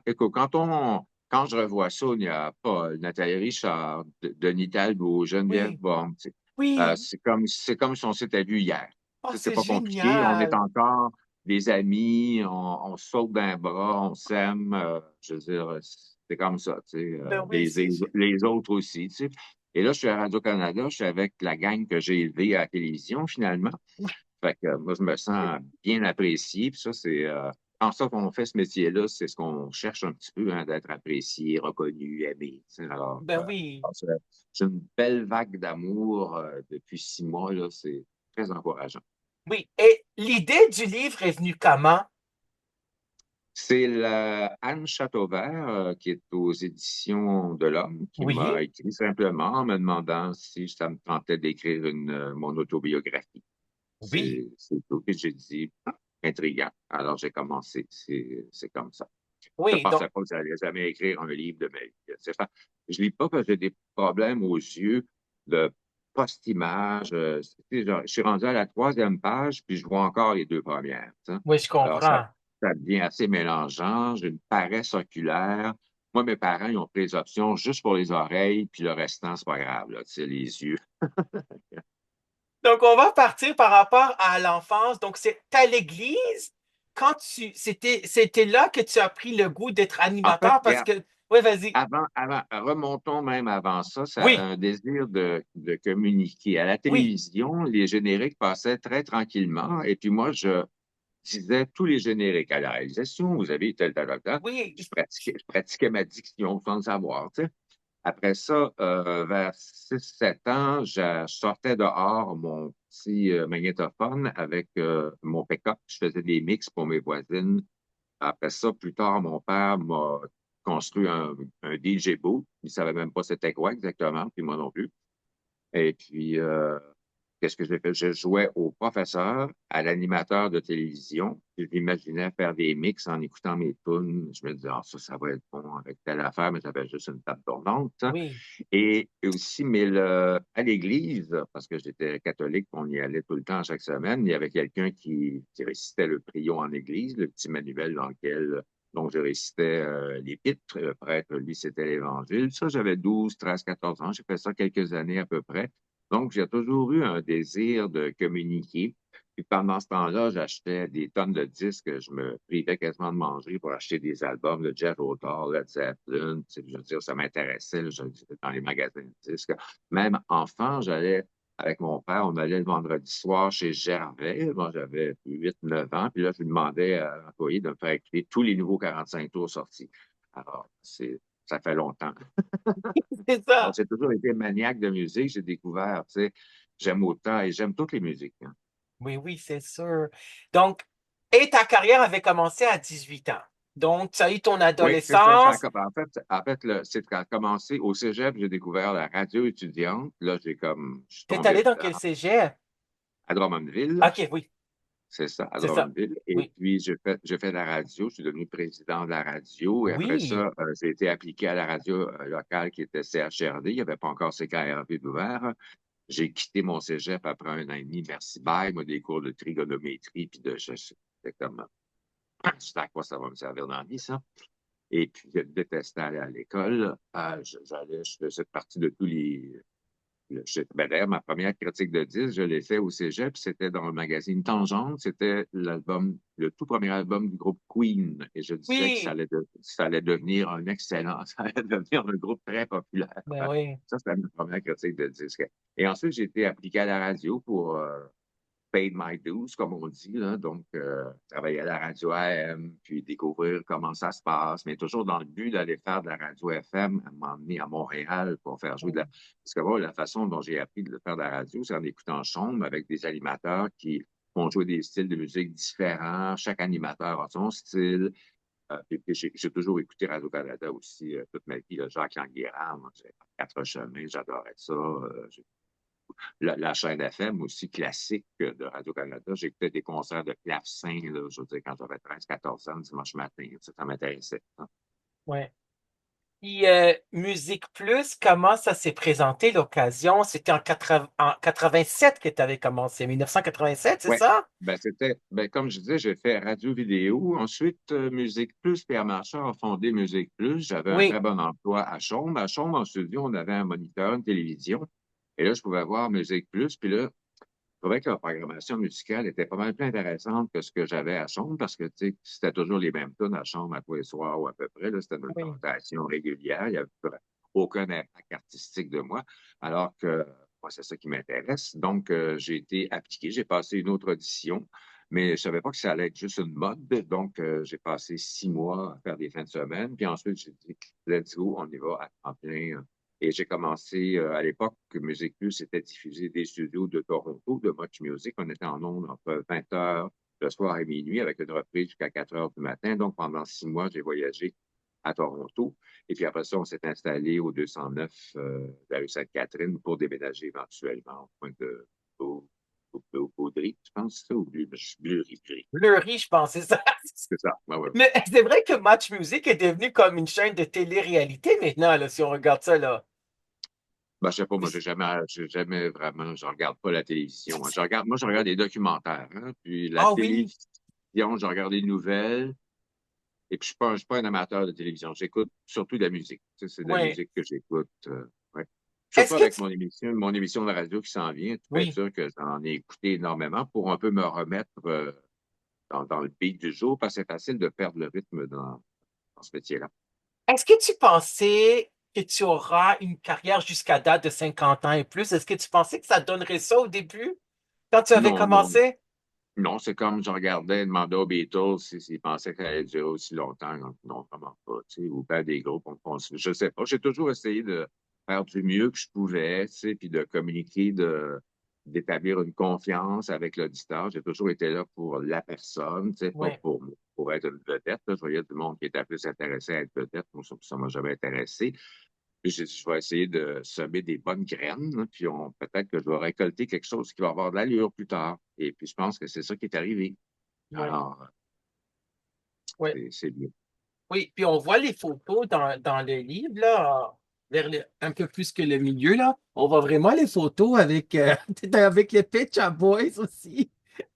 [SPEAKER 2] écoute, quand je revois ça, il n'y a pas Nathalie Richard, Denis Talbot, Geneviève
[SPEAKER 1] oui,
[SPEAKER 2] Borne.
[SPEAKER 1] oui.
[SPEAKER 2] C'est comme si on s'était vu hier.
[SPEAKER 1] Oh,
[SPEAKER 2] C'est
[SPEAKER 1] c'est
[SPEAKER 2] pas compliqué. On est
[SPEAKER 1] génial.
[SPEAKER 2] encore des amis, on saute d'un bras, on s'aime. Je veux dire, c'est comme ça. Tu sais,
[SPEAKER 1] Ben oui,
[SPEAKER 2] les autres aussi. Tu sais. Et là, je suis à Radio-Canada, je suis avec la gang que j'ai élevée à la télévision, finalement. Fait que moi, je me sens bien apprécié. Puis ça, c'est en ça qu'on fait ce métier-là, c'est ce qu'on cherche un petit peu, hein, d'être apprécié, reconnu, aimé. Tu sais. Alors,
[SPEAKER 1] ben oui.
[SPEAKER 2] c'est une belle vague d'amour depuis 6 mois, là. C'est très encourageant.
[SPEAKER 1] Oui. Et l'idée du livre est venue comment?
[SPEAKER 2] C'est Anne Châteauvert, qui est aux éditions de l'Homme, qui
[SPEAKER 1] Oui,
[SPEAKER 2] m'a écrit simplement en me demandant si ça me tentait d'écrire mon autobiographie.
[SPEAKER 1] oui,
[SPEAKER 2] C'est tout. Puis j'ai dit, ah, intriguant. Alors j'ai commencé. C'est comme ça. Je ne
[SPEAKER 1] oui.
[SPEAKER 2] pensais
[SPEAKER 1] Donc,
[SPEAKER 2] pas que j'allais jamais écrire un livre de ma vie. Je lis pas parce que j'ai des problèmes aux yeux de post-image. Tu sais, genre, je suis rendu à la troisième page, puis je vois encore les deux premières. Tu sais.
[SPEAKER 1] oui, je
[SPEAKER 2] Alors,
[SPEAKER 1] comprends.
[SPEAKER 2] ça devient assez mélangeant. J'ai une paresse oculaire. Moi, mes parents, ils ont pris les options juste pour les oreilles, puis le restant, c'est pas grave, là, tu sais, les yeux.
[SPEAKER 1] Donc, on va partir par rapport à l'enfance. Donc, c'est à l'église, c'était là que tu as pris le goût d'être
[SPEAKER 2] En fait,
[SPEAKER 1] animateur parce
[SPEAKER 2] regarde,
[SPEAKER 1] que, oui, vas-y.
[SPEAKER 2] remontons même avant ça, ça a
[SPEAKER 1] Oui,
[SPEAKER 2] un désir de communiquer. À la
[SPEAKER 1] oui,
[SPEAKER 2] télévision, les génériques passaient très tranquillement, et puis moi, je disais tous les génériques à la réalisation, vous avez tel, tel, tel, tel.
[SPEAKER 1] oui.
[SPEAKER 2] Je pratiquais ma diction sans le savoir, tu sais. Après ça, vers 6 7 ans, je sortais dehors mon petit magnétophone avec mon pick-up. Je faisais des mix pour mes voisines. Après ça, plus tard, mon père m'a construit un DJ booth. Il ne savait même pas c'était quoi exactement, puis moi non plus. Et puis, qu'est-ce que j'ai fait? Je jouais au professeur, à l'animateur de télévision. Je m'imaginais faire des mix en écoutant mes tunes. Je me disais, ah, ça va être bon avec telle affaire, mais j'avais juste une table tournante.
[SPEAKER 1] Oui,
[SPEAKER 2] Et aussi, mais à l'église, parce que j'étais catholique, on y allait tout le temps chaque semaine, il y avait quelqu'un qui récitait le prion en église, le petit manuel dans lequel donc je récitais l'épître. Le prêtre, lui, c'était l'Évangile. Ça, j'avais 12, 13, 14 ans. J'ai fait ça quelques années à peu près. Donc, j'ai toujours eu un désir de communiquer. Puis pendant ce temps-là, j'achetais des tonnes de disques. Je me privais quasiment de manger pour acheter des albums de Jeff Luther, Led Zeppelin. Tu sais, je veux dire, ça m'intéressait. Là, j'allais dans les magasins de disques. Même enfant, j'allais avec mon père, on allait le vendredi soir chez Gervais. Moi, j'avais 8 9 ans. Puis là, je lui demandais à l'employé de me faire écouter tous les nouveaux 45 tours sortis. Alors, ça fait longtemps.
[SPEAKER 1] c'est
[SPEAKER 2] Alors,
[SPEAKER 1] ça.
[SPEAKER 2] j'ai toujours été maniaque de musique. J'ai découvert, tu sais, j'aime autant et j'aime toutes les musiques, hein.
[SPEAKER 1] Oui, oui, c'est sûr. Donc, et ta carrière avait commencé à 18 ans. Donc, tu as eu ton
[SPEAKER 2] Oui, c'est ça.
[SPEAKER 1] adolescence.
[SPEAKER 2] Ça a commencé au cégep. J'ai découvert la radio étudiante. Là, je suis
[SPEAKER 1] T'es
[SPEAKER 2] tombé
[SPEAKER 1] allé dans
[SPEAKER 2] dedans
[SPEAKER 1] quel cégep?
[SPEAKER 2] à Drummondville.
[SPEAKER 1] OK, oui,
[SPEAKER 2] C'est ça, à
[SPEAKER 1] c'est ça.
[SPEAKER 2] Drummondville. Et
[SPEAKER 1] Oui.
[SPEAKER 2] puis, j'ai fait de la radio. Je suis devenu président de la radio. Et après
[SPEAKER 1] Oui.
[SPEAKER 2] ça, j'ai été appliqué à la radio locale qui était CHRD. Il n'y avait pas encore CKRP d'ouvert. J'ai quitté mon cégep après 1 an et demi. Merci, bye. Moi, des cours de trigonométrie. Puis c'était comme, je sais à quoi ça va me servir dans la vie, ça. Et puis, je détestais aller à l'école. Je faisais partie de tous les. Ben, d'ailleurs, ma première critique de disque, je l'ai fait au cégep, c'était dans le magazine Tangente. C'était le tout premier album du groupe Queen. Et je disais que
[SPEAKER 1] Oui.
[SPEAKER 2] ça allait devenir un excellent, ça allait devenir un groupe très populaire.
[SPEAKER 1] Ben oui.
[SPEAKER 2] Ça, c'était ma première critique de disque. Et ensuite, j'ai été appliqué à la radio pour paid my dues, comme on dit, là. Donc, travailler à la radio AM, puis découvrir comment ça se passe, mais toujours dans le but d'aller faire de la radio FM, à m'emmener à Montréal pour faire jouer de la... Parce que moi, la façon dont j'ai appris de faire de la radio, c'est en écoutant en chambre avec des animateurs qui font jouer des styles de musique différents. Chaque animateur a son style. Puis j'ai toujours écouté Radio-Canada aussi toute ma vie. Là, Jacques Languéran, moi, j'ai Quatre Chemins, j'adorais ça. La chaîne FM aussi classique de Radio-Canada. J'écoutais des concerts de clavecin, là, je veux dire, quand j'avais 13-14 ans, dimanche matin. Ça m'intéressait.
[SPEAKER 1] Ouais. Puis, Musique Plus, comment ça s'est présenté l'occasion? C'était en 87 que tu avais commencé, 1987, c'est
[SPEAKER 2] Ouais.
[SPEAKER 1] ça?
[SPEAKER 2] Comme je disais, j'ai fait radio-vidéo. Ensuite, Musique Plus, Pierre Marchand a fondé Musique Plus. J'avais un très
[SPEAKER 1] Oui,
[SPEAKER 2] bon emploi à Chaume. À Chaume, en studio, on avait un moniteur, une télévision. Et là, je pouvais voir Musique Plus. Puis là, je trouvais que la programmation musicale était pas mal plus intéressante que ce que j'avais à Chambre parce que, tu sais, c'était toujours les mêmes tunes à Chambre à tous les soirs ou à peu près. Là, c'était une
[SPEAKER 1] oui,
[SPEAKER 2] rotation régulière. Il n'y avait aucun impact artistique de moi. Alors que, moi, c'est ça qui m'intéresse. Donc, j'ai été appliqué. J'ai passé une autre audition, mais je savais pas que ça allait être juste une mode. Donc, j'ai passé 6 mois à faire des fins de semaine. Puis ensuite, j'ai dit, let's go, on y va à temps plein. Et j'ai commencé à l'époque, Musique Plus était diffusé des studios de Toronto, de Much Music. On était en ondes entre 20 heures le soir et minuit avec une reprise jusqu'à 4 heures du matin. Donc, pendant 6 mois, j'ai voyagé à Toronto. Et puis après ça, on s'est installé au 209 de la rue Sainte-Catherine pour déménager éventuellement au point de Baudry, je pense, ça, ou Bleury.
[SPEAKER 1] Fleury, je pense, c'est ça.
[SPEAKER 2] C'est ça. Ouais, ouais.
[SPEAKER 1] Mais c'est vrai que Match Music est devenu comme une chaîne de télé-réalité maintenant, là, si on regarde ça, là.
[SPEAKER 2] Ben, je sais pas, moi, j'ai jamais vraiment, je regarde pas la télévision. Moi, je regarde des documentaires, hein, puis la
[SPEAKER 1] Ah oui,
[SPEAKER 2] télévision, je regarde des nouvelles, et puis je suis pas un amateur de télévision. J'écoute surtout de la musique. Tu sais, c'est de la
[SPEAKER 1] ouais.
[SPEAKER 2] musique que j'écoute, ouais.
[SPEAKER 1] Est-ce
[SPEAKER 2] Surtout
[SPEAKER 1] que
[SPEAKER 2] avec
[SPEAKER 1] tu...
[SPEAKER 2] mon émission de radio qui s'en vient. Tu peux être
[SPEAKER 1] Oui.
[SPEAKER 2] sûr que j'en ai écouté énormément pour un peu me remettre, dans le beat du jour, parce que c'est facile de perdre le rythme dans ce métier-là.
[SPEAKER 1] Est-ce que tu pensais que tu auras une carrière jusqu'à date de 50 ans et plus? Est-ce que tu pensais que ça donnerait ça au début, quand tu avais
[SPEAKER 2] Non, non,
[SPEAKER 1] commencé?
[SPEAKER 2] non, c'est comme je regardais, demandais aux Beatles s'ils pensaient que ça allait durer aussi longtemps. Non, non, vraiment pas. Tu sais, ou bien des groupes, je sais pas. J'ai toujours essayé de faire du mieux que je pouvais, tu sais, puis de communiquer, d'établir une confiance avec l'auditeur. J'ai toujours été là pour la personne, tu sais, pas
[SPEAKER 1] Oui,
[SPEAKER 2] pour être une vedette. Là. Je voyais du monde qui était plus intéressé à être vedette. Moi, ça m'a jamais intéressé. Puis j'ai dit, je vais essayer de semer des bonnes graines, hein, puis peut-être que je vais récolter quelque chose qui va avoir de l'allure plus tard. Et puis je pense que c'est ça qui est arrivé.
[SPEAKER 1] oui,
[SPEAKER 2] Alors,
[SPEAKER 1] oui.
[SPEAKER 2] c'est bien.
[SPEAKER 1] Oui, puis on voit les photos dans le livre, là, un peu plus que le milieu, là. On voit vraiment les photos avec, avec les Pet Shop Boys aussi.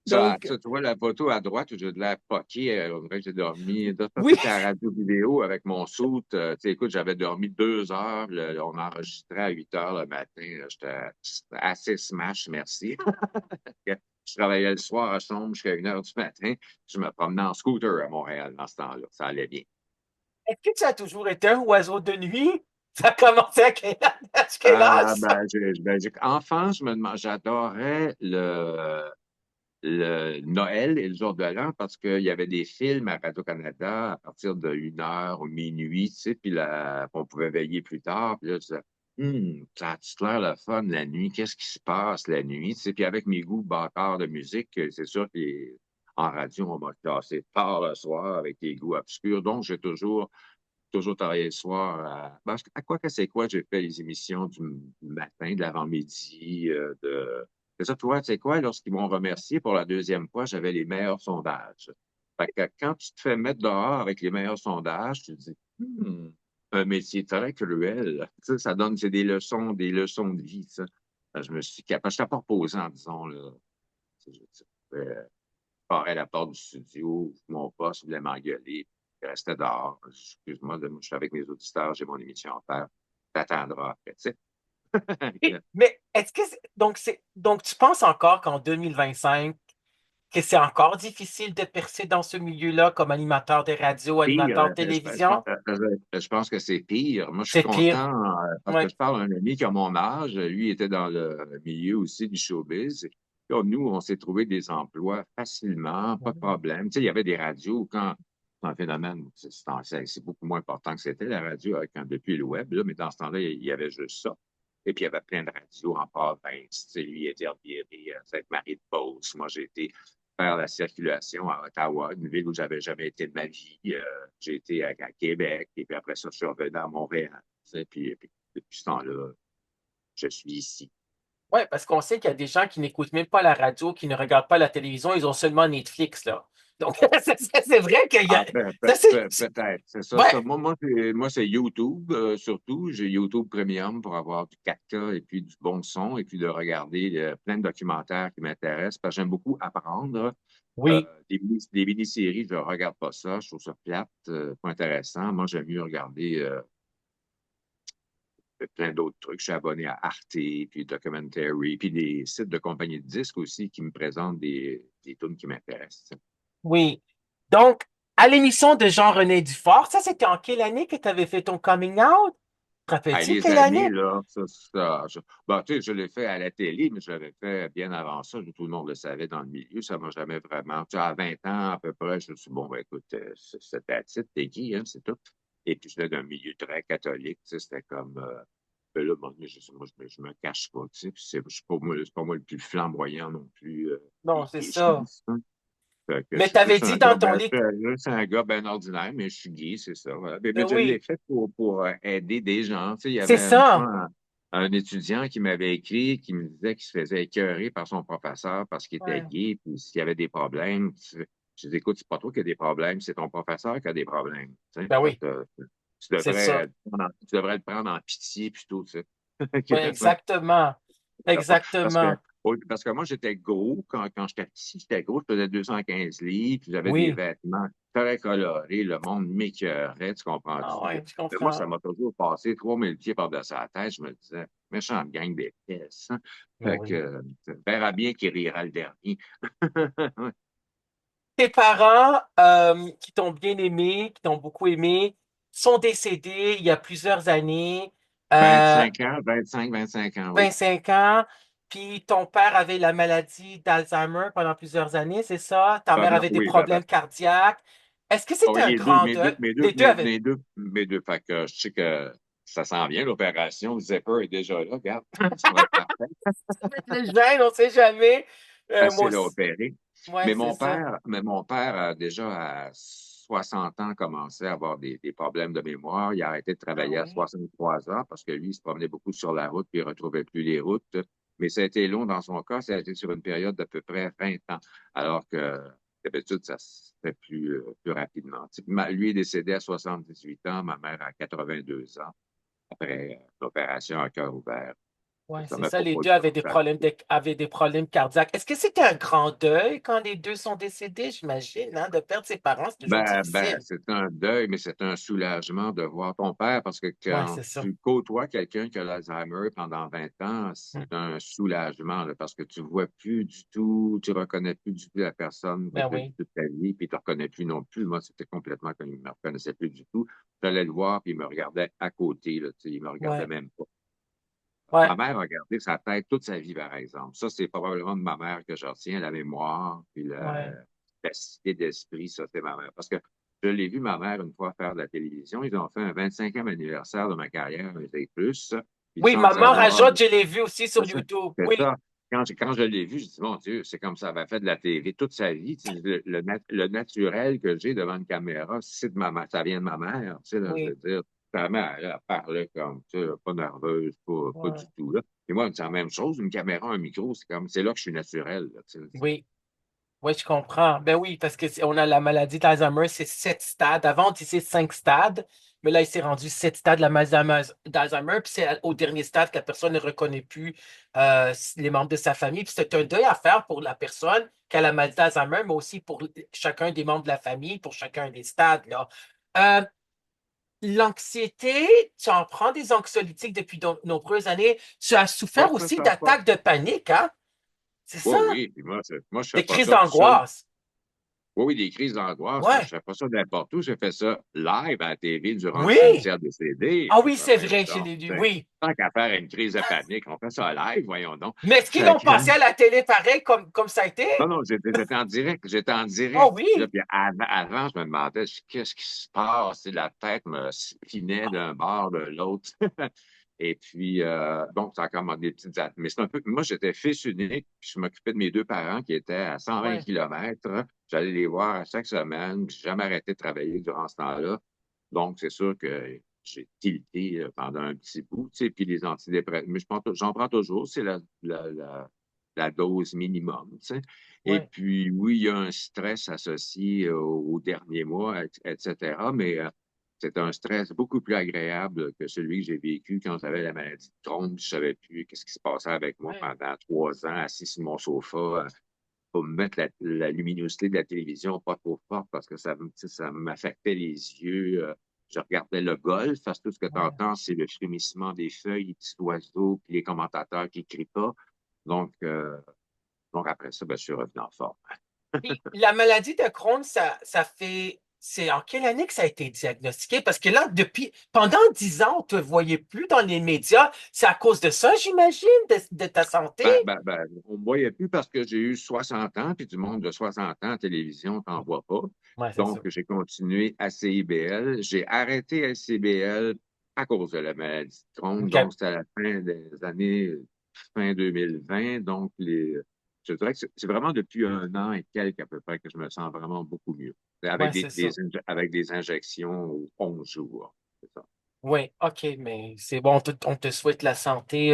[SPEAKER 1] Donc,
[SPEAKER 2] Tu vois la photo à droite où j'ai de l'air poqué, on dirait que j'ai dormi. Ça,
[SPEAKER 1] oui,
[SPEAKER 2] c'était à la radio vidéo avec mon soute. Tu sais, écoute, j'avais dormi 2 heures. On enregistrait à 8 heures le matin. Là. J'étais assez smash, merci. Je travaillais le soir à chambre jusqu'à 1 heure du matin. Je me promenais en scooter à Montréal dans ce temps-là. Ça allait bien.
[SPEAKER 1] est-ce que tu as toujours été un oiseau de nuit? Ça a commencé à quel âge,
[SPEAKER 2] Ah,
[SPEAKER 1] ça?
[SPEAKER 2] enfant, j'adorais le Noël et le jour de l'an parce qu'il y avait des films à Radio-Canada à partir de 1 heure ou minuit, tu sais, puis là, on pouvait veiller plus tard. Puis là, je disais, ça a-tu l'air le fun la nuit? Qu'est-ce qui se passe la nuit? Tu sais, puis avec mes goûts bâtards de musique, c'est sûr qu'en radio, on m'a classé tard le soir avec des goûts obscurs. Donc, j'ai toujours travaillé le soir. À quoi que c'est quoi, j'ai fait les émissions du matin, de l'avant-midi, C'est ça, toi, tu sais quoi, lorsqu'ils m'ont remercié pour la deuxième fois, j'avais les meilleurs sondages. Fait que quand tu te fais mettre dehors avec les meilleurs sondages, tu te dis, un métier très cruel. Tu sais, ça donne, c'est des leçons de vie, ça. Je me suis capable, je t'ai pas reposant, disons, là. Je barrais la porte du studio, mon boss voulait m'engueuler, je restais dehors. Excuse-moi, je suis avec mes auditeurs, j'ai mon émission à faire. T'attendras après, tu sais.
[SPEAKER 1] Mais est-ce que donc tu penses encore qu'en 2025 que c'est encore difficile de percer dans ce milieu-là comme animateur de radio,
[SPEAKER 2] Pire,
[SPEAKER 1] animateur de télévision?
[SPEAKER 2] je pense que c'est pire. Moi, je suis
[SPEAKER 1] C'est pire.
[SPEAKER 2] content parce
[SPEAKER 1] Oui,
[SPEAKER 2] que je parle à un ami qui a mon âge. Lui, il était dans le milieu aussi du showbiz. Là, nous, on s'est trouvé des emplois facilement, pas de problème. Tu sais, il y avait des radios quand c'est un phénomène, c'est beaucoup moins important que c'était la radio depuis le web, là, mais dans ce temps-là, il y avait juste ça. Et puis, il y avait plein de radios en province. Tu sais, lui, il était Herbiéry, Sainte-Marie-de-Beauce. Moi, j'ai été faire la circulation à Ottawa, une ville où j'avais jamais été de ma vie. J'ai été à Québec, et puis après ça, je suis revenu à Montréal. Tu sais, puis depuis ce temps-là, je suis ici.
[SPEAKER 1] Oui, parce qu'on sait qu'il y a des gens qui n'écoutent même pas la radio, qui ne regardent pas la télévision, ils ont seulement Netflix, là. Donc, c'est vrai qu'il y
[SPEAKER 2] Ah,
[SPEAKER 1] a. Ça,
[SPEAKER 2] peut-être, c'est ça, ça.
[SPEAKER 1] ouais,
[SPEAKER 2] Moi, c'est YouTube, surtout. J'ai YouTube Premium pour avoir du 4K et puis du bon son et puis de regarder plein de documentaires qui m'intéressent parce que j'aime beaucoup apprendre.
[SPEAKER 1] oui,
[SPEAKER 2] Des mini-séries, je ne regarde pas ça. Je trouve ça plate, pas intéressant. Moi, j'aime mieux regarder plein d'autres trucs. Je suis abonné à Arte, puis Documentary, puis des sites de compagnie de disques aussi qui me présentent des tunes qui m'intéressent.
[SPEAKER 1] oui. Donc, à l'émission de Jean-René Dufort, ça, c'était en quelle année que tu avais fait ton coming out? Te
[SPEAKER 2] Ah,
[SPEAKER 1] rappelles-tu
[SPEAKER 2] les
[SPEAKER 1] quelle
[SPEAKER 2] années,
[SPEAKER 1] année?
[SPEAKER 2] là, bon, tu sais, je l'ai fait à la télé, mais je l'avais fait bien avant ça. Tout le monde le savait dans le milieu. Ça m'a jamais vraiment. Tu sais, à 20 ans, à peu près, je me suis dit, bon, ben, écoute, c'est ta titre, t'es qui, hein, c'est tout. Et puis, je venais d'un milieu très catholique, tu sais, c'était comme, ben là, bon, je me cache pas, tu sais, puis c'est pas moi le plus flamboyant non plus,
[SPEAKER 1] Non, c'est
[SPEAKER 2] des filles,
[SPEAKER 1] ça.
[SPEAKER 2] hein. Fait que
[SPEAKER 1] Mais
[SPEAKER 2] c'est
[SPEAKER 1] t'avais
[SPEAKER 2] plus
[SPEAKER 1] dit
[SPEAKER 2] un
[SPEAKER 1] dans
[SPEAKER 2] gars,
[SPEAKER 1] ton lit.
[SPEAKER 2] c'est un gars bien ordinaire, mais je suis gay, c'est ça. Voilà. Mais je l'ai
[SPEAKER 1] Oui,
[SPEAKER 2] fait pour aider des gens. Tu sais, il y
[SPEAKER 1] c'est
[SPEAKER 2] avait une
[SPEAKER 1] ça.
[SPEAKER 2] fois un étudiant qui m'avait écrit, qui me disait qu'il se faisait écœurer par son professeur parce qu'il était
[SPEAKER 1] Ouais.
[SPEAKER 2] gay, puis s'il y avait des problèmes. Je dis, écoute, c'est pas toi qui as des problèmes, c'est ton professeur qui a des problèmes. Tu sais,
[SPEAKER 1] Ben oui, c'est ça.
[SPEAKER 2] tu devrais le prendre en pitié plutôt, tu sais.
[SPEAKER 1] Oui, exactement.
[SPEAKER 2] Parce que,
[SPEAKER 1] Exactement.
[SPEAKER 2] oui, parce que moi, j'étais gros. Quand j'étais petit, j'étais gros. Je faisais 215 livres. Puis j'avais des
[SPEAKER 1] Oui.
[SPEAKER 2] vêtements très colorés. Le monde m'écœurait, tu
[SPEAKER 1] Ah
[SPEAKER 2] comprends-tu?
[SPEAKER 1] ouais, je
[SPEAKER 2] Mais moi,
[SPEAKER 1] comprends.
[SPEAKER 2] ça m'a toujours passé 3000 pieds par-dessus la tête. Je me disais, méchante gang des pièces. Hein?
[SPEAKER 1] Ben
[SPEAKER 2] Fait que,
[SPEAKER 1] oui.
[SPEAKER 2] verra bien qui rira le dernier.
[SPEAKER 1] Tes parents, qui t'ont bien aimé, qui t'ont beaucoup aimé, sont décédés il y a plusieurs années, euh,
[SPEAKER 2] 25 ans, 25 ans, oui.
[SPEAKER 1] 25 ans, puis ton père avait la maladie d'Alzheimer pendant plusieurs années, c'est ça? Ta mère avait des
[SPEAKER 2] Oui,
[SPEAKER 1] problèmes cardiaques. Est-ce que
[SPEAKER 2] ah
[SPEAKER 1] c'était
[SPEAKER 2] oui,
[SPEAKER 1] un
[SPEAKER 2] les deux,
[SPEAKER 1] grand deuil? Les deux avaient.
[SPEAKER 2] mes deux. Fait que je sais que ça sent bien, l'opération. Le Zephyr est déjà là, regarde. Ça va être parfait.
[SPEAKER 1] Ça va être le gène, on sait jamais. Moi
[SPEAKER 2] Facile à
[SPEAKER 1] aussi.
[SPEAKER 2] opérer.
[SPEAKER 1] Ouais, c'est ça.
[SPEAKER 2] Mais mon père, déjà à 60 ans, commençait à avoir des problèmes de mémoire. Il a arrêté de
[SPEAKER 1] Ah
[SPEAKER 2] travailler à
[SPEAKER 1] oui.
[SPEAKER 2] 63 ans parce que lui, il se promenait beaucoup sur la route puis il ne retrouvait plus les routes. Mais ça a été long dans son cas. Ça a été sur une période d'à peu près 20 ans. Alors que d'habitude, ça se fait plus rapidement. Lui est décédé à 78 ans, ma mère à 82 ans, après l'opération à cœur ouvert.
[SPEAKER 1] Ouais,
[SPEAKER 2] Ça
[SPEAKER 1] c'est
[SPEAKER 2] m'a
[SPEAKER 1] ça.
[SPEAKER 2] pas
[SPEAKER 1] Les
[SPEAKER 2] pas
[SPEAKER 1] deux
[SPEAKER 2] eu
[SPEAKER 1] avaient des
[SPEAKER 2] longtemps.
[SPEAKER 1] problèmes avaient des problèmes cardiaques. Est-ce que c'était un grand deuil quand les deux sont décédés, j'imagine, hein? De perdre ses parents, c'est toujours difficile.
[SPEAKER 2] C'est un deuil, mais c'est un soulagement de voir ton père parce que
[SPEAKER 1] Ouais,
[SPEAKER 2] quand
[SPEAKER 1] c'est ça.
[SPEAKER 2] tu côtoies quelqu'un qui a l'Alzheimer pendant 20 ans,
[SPEAKER 1] Hmm.
[SPEAKER 2] c'est un soulagement là, parce que tu vois plus du tout, tu reconnais plus du tout la personne que
[SPEAKER 1] Ben
[SPEAKER 2] tu as vue
[SPEAKER 1] oui.
[SPEAKER 2] toute ta vie, puis tu ne reconnais plus non plus. Moi, c'était complètement comme il ne me reconnaissait plus du tout. J'allais le voir, puis il me regardait à côté, là, tu sais, il me regardait
[SPEAKER 1] Ouais.
[SPEAKER 2] même pas.
[SPEAKER 1] Ouais.
[SPEAKER 2] Ma mère a gardé sa tête toute sa vie, par exemple. Ça, c'est probablement de ma mère que je retiens, la mémoire, puis
[SPEAKER 1] Ouais.
[SPEAKER 2] la cité d'esprit, ça, c'est ma mère. Parce que je l'ai vu, ma mère, une fois faire de la télévision. Ils ont fait un 25e anniversaire de ma carrière, et plus. Puis
[SPEAKER 1] Oui,
[SPEAKER 2] sans le
[SPEAKER 1] Maman
[SPEAKER 2] savoir,
[SPEAKER 1] rajoute, je l'ai vu aussi sur
[SPEAKER 2] c'est ça.
[SPEAKER 1] YouTube.
[SPEAKER 2] C'est
[SPEAKER 1] Oui.
[SPEAKER 2] ça. Quand je l'ai vu, je dis, mon Dieu, c'est comme ça, elle avait fait de la télé toute sa vie. Tu sais, le naturel que j'ai devant une caméra, c'est de ma mère, ça vient de ma mère. Tu sais, là, je
[SPEAKER 1] Oui.
[SPEAKER 2] veux dire, sa mère, elle parlait comme, tu sais, pas nerveuse, pas du
[SPEAKER 1] Ouais.
[SPEAKER 2] tout, là. Et moi, c'est la même chose, une caméra, un micro, c'est là que je suis naturel, là, tu sais.
[SPEAKER 1] Oui. Oui, je comprends. Ben oui, parce que on a la maladie d'Alzheimer, c'est 7 stades. Avant, on disait 5 stades, mais là, il s'est rendu 7 stades, la maladie d'Alzheimer, puis c'est au dernier stade que la personne ne reconnaît plus les membres de sa famille. Puis c'est un deuil à faire pour la personne qui a la maladie d'Alzheimer, mais aussi pour chacun des membres de la famille, pour chacun des stades, là. Euh, L'anxiété, tu en prends des anxiolytiques depuis de nombreuses années. Tu as
[SPEAKER 2] Pas
[SPEAKER 1] souffert
[SPEAKER 2] ça,
[SPEAKER 1] aussi
[SPEAKER 2] ça, pas.
[SPEAKER 1] d'attaques de panique, hein? C'est ça?
[SPEAKER 2] Oui, oui, puis moi, je fais
[SPEAKER 1] Des
[SPEAKER 2] pas
[SPEAKER 1] crises
[SPEAKER 2] ça tout seul.
[SPEAKER 1] d'angoisse.
[SPEAKER 2] Oui, oui, des crises d'angoisse. Je ne
[SPEAKER 1] Ouais.
[SPEAKER 2] fais pas ça n'importe où. J'ai fait ça live à la TV durant le
[SPEAKER 1] Oui.
[SPEAKER 2] CNCR-DCD.
[SPEAKER 1] Ah oui,
[SPEAKER 2] Ben,
[SPEAKER 1] c'est
[SPEAKER 2] voyons
[SPEAKER 1] vrai, je
[SPEAKER 2] donc.
[SPEAKER 1] l'ai lu.
[SPEAKER 2] Tu sais.
[SPEAKER 1] Oui.
[SPEAKER 2] Tant qu'à faire une crise de panique, on fait ça live, voyons donc.
[SPEAKER 1] Mais est-ce qu'ils
[SPEAKER 2] Fait
[SPEAKER 1] l'ont
[SPEAKER 2] que,
[SPEAKER 1] passé à la télé pareil comme ça a été?
[SPEAKER 2] non, non, j'étais en direct. J'étais en
[SPEAKER 1] Oh
[SPEAKER 2] direct. Là,
[SPEAKER 1] oui.
[SPEAKER 2] puis avant, je me demandais qu'est-ce qui se passe. Si la tête me spinait d'un bord, de l'autre. Et puis, bon, ça a comme des petites... Mais c'est un peu... Moi, j'étais fils unique, puis je m'occupais de mes deux parents qui étaient à 120
[SPEAKER 1] Ouais.
[SPEAKER 2] kilomètres. J'allais les voir à chaque semaine. J'ai jamais arrêté de travailler durant ce temps-là. Donc, c'est sûr que j'ai tilté pendant un petit bout, tu sais, puis les antidépresseurs. Mais j'en prends toujours, c'est la dose minimum, tu sais. Et
[SPEAKER 1] Ouais.
[SPEAKER 2] puis, oui, il y a un stress associé aux derniers mois, etc. Mais c'est un stress beaucoup plus agréable que celui que j'ai vécu quand j'avais la maladie de Crohn. Je ne savais plus qu'est-ce qui se passait avec moi
[SPEAKER 1] Ouais.
[SPEAKER 2] pendant 3 ans, assis sur mon sofa, pour me mettre la luminosité de la télévision pas trop forte parce que ça m'affectait les yeux. Je regardais le golf, parce que tout ce que tu
[SPEAKER 1] Ouais.
[SPEAKER 2] entends, c'est le frémissement des feuilles, les petits oiseaux, puis les commentateurs qui crient pas. Donc, donc après ça, ben, je suis revenu en forme.
[SPEAKER 1] Puis, la maladie de Crohn, ça fait. C'est en quelle année que ça a été diagnostiqué? Parce que là, pendant 10 ans, on ne te voyait plus dans les médias. C'est à cause de ça, j'imagine, de ta santé?
[SPEAKER 2] On ne me voyait plus parce que j'ai eu 60 ans, puis du monde de 60 ans en télévision, t'en vois pas.
[SPEAKER 1] Ouais, c'est
[SPEAKER 2] Donc,
[SPEAKER 1] ça.
[SPEAKER 2] j'ai continué à CIBL. J'ai arrêté à CIBL à cause de la maladie de Crohn.
[SPEAKER 1] OK.
[SPEAKER 2] Donc, c'était à la fin des années, fin 2020. Donc, je dirais que c'est vraiment depuis un an et quelques à peu près que je me sens vraiment beaucoup mieux.
[SPEAKER 1] Ouais, c'est ça.
[SPEAKER 2] Avec des injections aux 11 jours. C'est ça.
[SPEAKER 1] Oui, OK, mais c'est bon, on te souhaite la santé,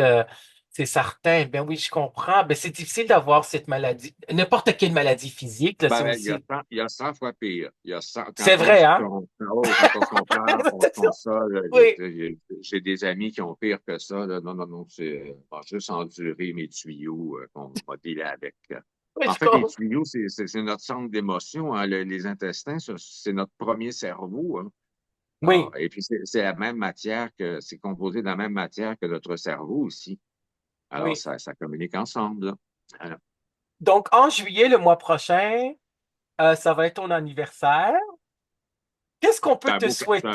[SPEAKER 1] c'est certain. Ben oui, je comprends. Ben, c'est difficile d'avoir cette maladie. N'importe quelle maladie physique, là, c'est
[SPEAKER 2] Ben,
[SPEAKER 1] aussi.
[SPEAKER 2] il y a 100 fois pire. Il y a 100
[SPEAKER 1] C'est vrai, hein?
[SPEAKER 2] quand on se compare, on se compare ça, là,
[SPEAKER 1] Oui,
[SPEAKER 2] j'ai des amis qui ont pire que ça, là. Non, non, non, c'est juste endurer mes tuyaux qu'on m'a dealé avec.
[SPEAKER 1] oui,
[SPEAKER 2] En
[SPEAKER 1] je
[SPEAKER 2] fait, les
[SPEAKER 1] comprends.
[SPEAKER 2] tuyaux, c'est notre centre d'émotion, hein. Les intestins, c'est notre premier cerveau, hein.
[SPEAKER 1] Oui,
[SPEAKER 2] Et puis, c'est la même matière c'est composé de la même matière que notre cerveau aussi. Alors,
[SPEAKER 1] oui.
[SPEAKER 2] ça communique ensemble, là. Voilà.
[SPEAKER 1] Donc, en juillet, le mois prochain, ça va être ton anniversaire. Qu'est-ce qu'on peut
[SPEAKER 2] C'est un
[SPEAKER 1] te
[SPEAKER 2] beau,
[SPEAKER 1] souhaiter?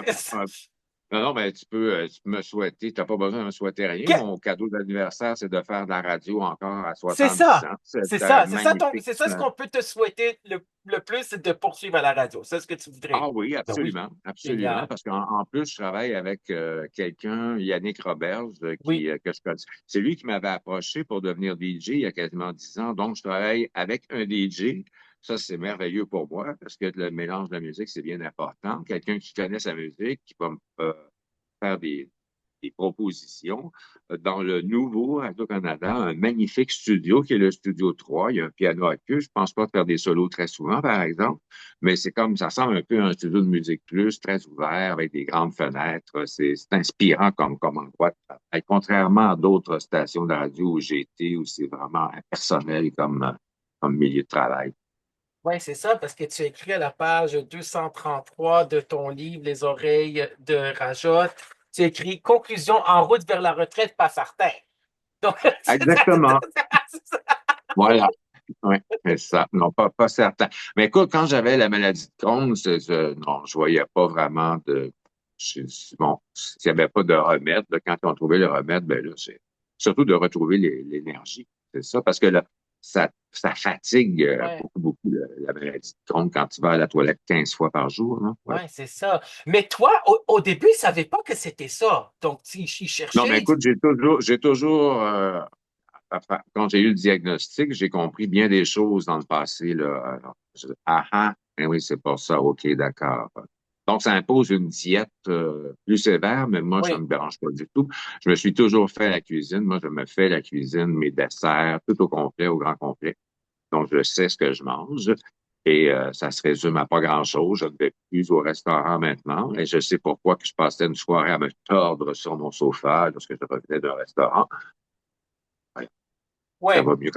[SPEAKER 2] non, non, ben, tu peux me souhaiter. Tu n'as pas besoin de me souhaiter rien.
[SPEAKER 1] Que-
[SPEAKER 2] Mon cadeau d'anniversaire, c'est de faire de la radio encore à
[SPEAKER 1] C'est
[SPEAKER 2] 70
[SPEAKER 1] ça.
[SPEAKER 2] ans.
[SPEAKER 1] C'est
[SPEAKER 2] C'est un
[SPEAKER 1] ça.
[SPEAKER 2] magnifique.
[SPEAKER 1] C'est ça ce qu'on peut te souhaiter le plus, c'est de poursuivre à la radio. C'est ce que tu voudrais.
[SPEAKER 2] Ah oui,
[SPEAKER 1] Ben oui,
[SPEAKER 2] absolument. Absolument.
[SPEAKER 1] génial.
[SPEAKER 2] Parce qu'en plus, je travaille avec quelqu'un, Yannick Roberge,
[SPEAKER 1] Oui.
[SPEAKER 2] que je connais. C'est lui qui m'avait approché pour devenir DJ il y a quasiment 10 ans. Donc, je travaille avec un DJ. Ça, c'est merveilleux pour moi parce que le mélange de la musique, c'est bien important. Quelqu'un qui connaît sa musique, qui va me faire des propositions. Dans le nouveau Radio-Canada, un magnifique studio qui est le Studio 3. Il y a un piano à queue. Je pense pas faire des solos très souvent, par exemple, mais c'est comme, ça ressemble un peu à un studio de musique plus, très ouvert, avec des grandes fenêtres. C'est inspirant comme endroit de travail. Contrairement à d'autres stations de radio où j'ai été, où c'est vraiment impersonnel comme milieu de travail.
[SPEAKER 1] Oui, c'est ça, parce que tu écris à la page 233 de ton livre Les oreilles de Rajotte. Tu écris Conclusion en route vers la retraite, pas certain. Donc,
[SPEAKER 2] Exactement. Voilà. Oui, c'est ça. Non, pas certain. Mais écoute, quand j'avais la maladie de Crohn, non, je voyais pas vraiment bon, s'il n'y avait pas de remède, là, quand on trouvait le remède, ben là, c'est surtout de retrouver l'énergie. C'est ça, parce que là, ça fatigue
[SPEAKER 1] ouais,
[SPEAKER 2] beaucoup, beaucoup la maladie de Crohn quand tu vas à la toilette 15 fois par jour, non? Ouais.
[SPEAKER 1] ouais, c'est ça. Mais toi, au début, tu ne savais pas que c'était ça. Donc, tu
[SPEAKER 2] Non, mais
[SPEAKER 1] cherchais.
[SPEAKER 2] écoute, j'ai toujours, quand j'ai eu le diagnostic, j'ai compris bien des choses dans le passé, là. Alors, ben oui, c'est pour ça, OK, d'accord. Donc, ça impose une diète plus sévère, mais moi, ça
[SPEAKER 1] Oui,
[SPEAKER 2] me dérange pas du tout. Je me suis toujours fait la cuisine. Moi, je me fais la cuisine, mes desserts, tout au complet, au grand complet. Donc, je sais ce que je mange. Et ça se résume à pas grand-chose. Je ne vais plus au restaurant maintenant. Et je sais pourquoi que je passais une soirée à me tordre sur mon sofa lorsque je revenais d'un restaurant. Ouais,
[SPEAKER 1] oui.
[SPEAKER 2] ça va mieux.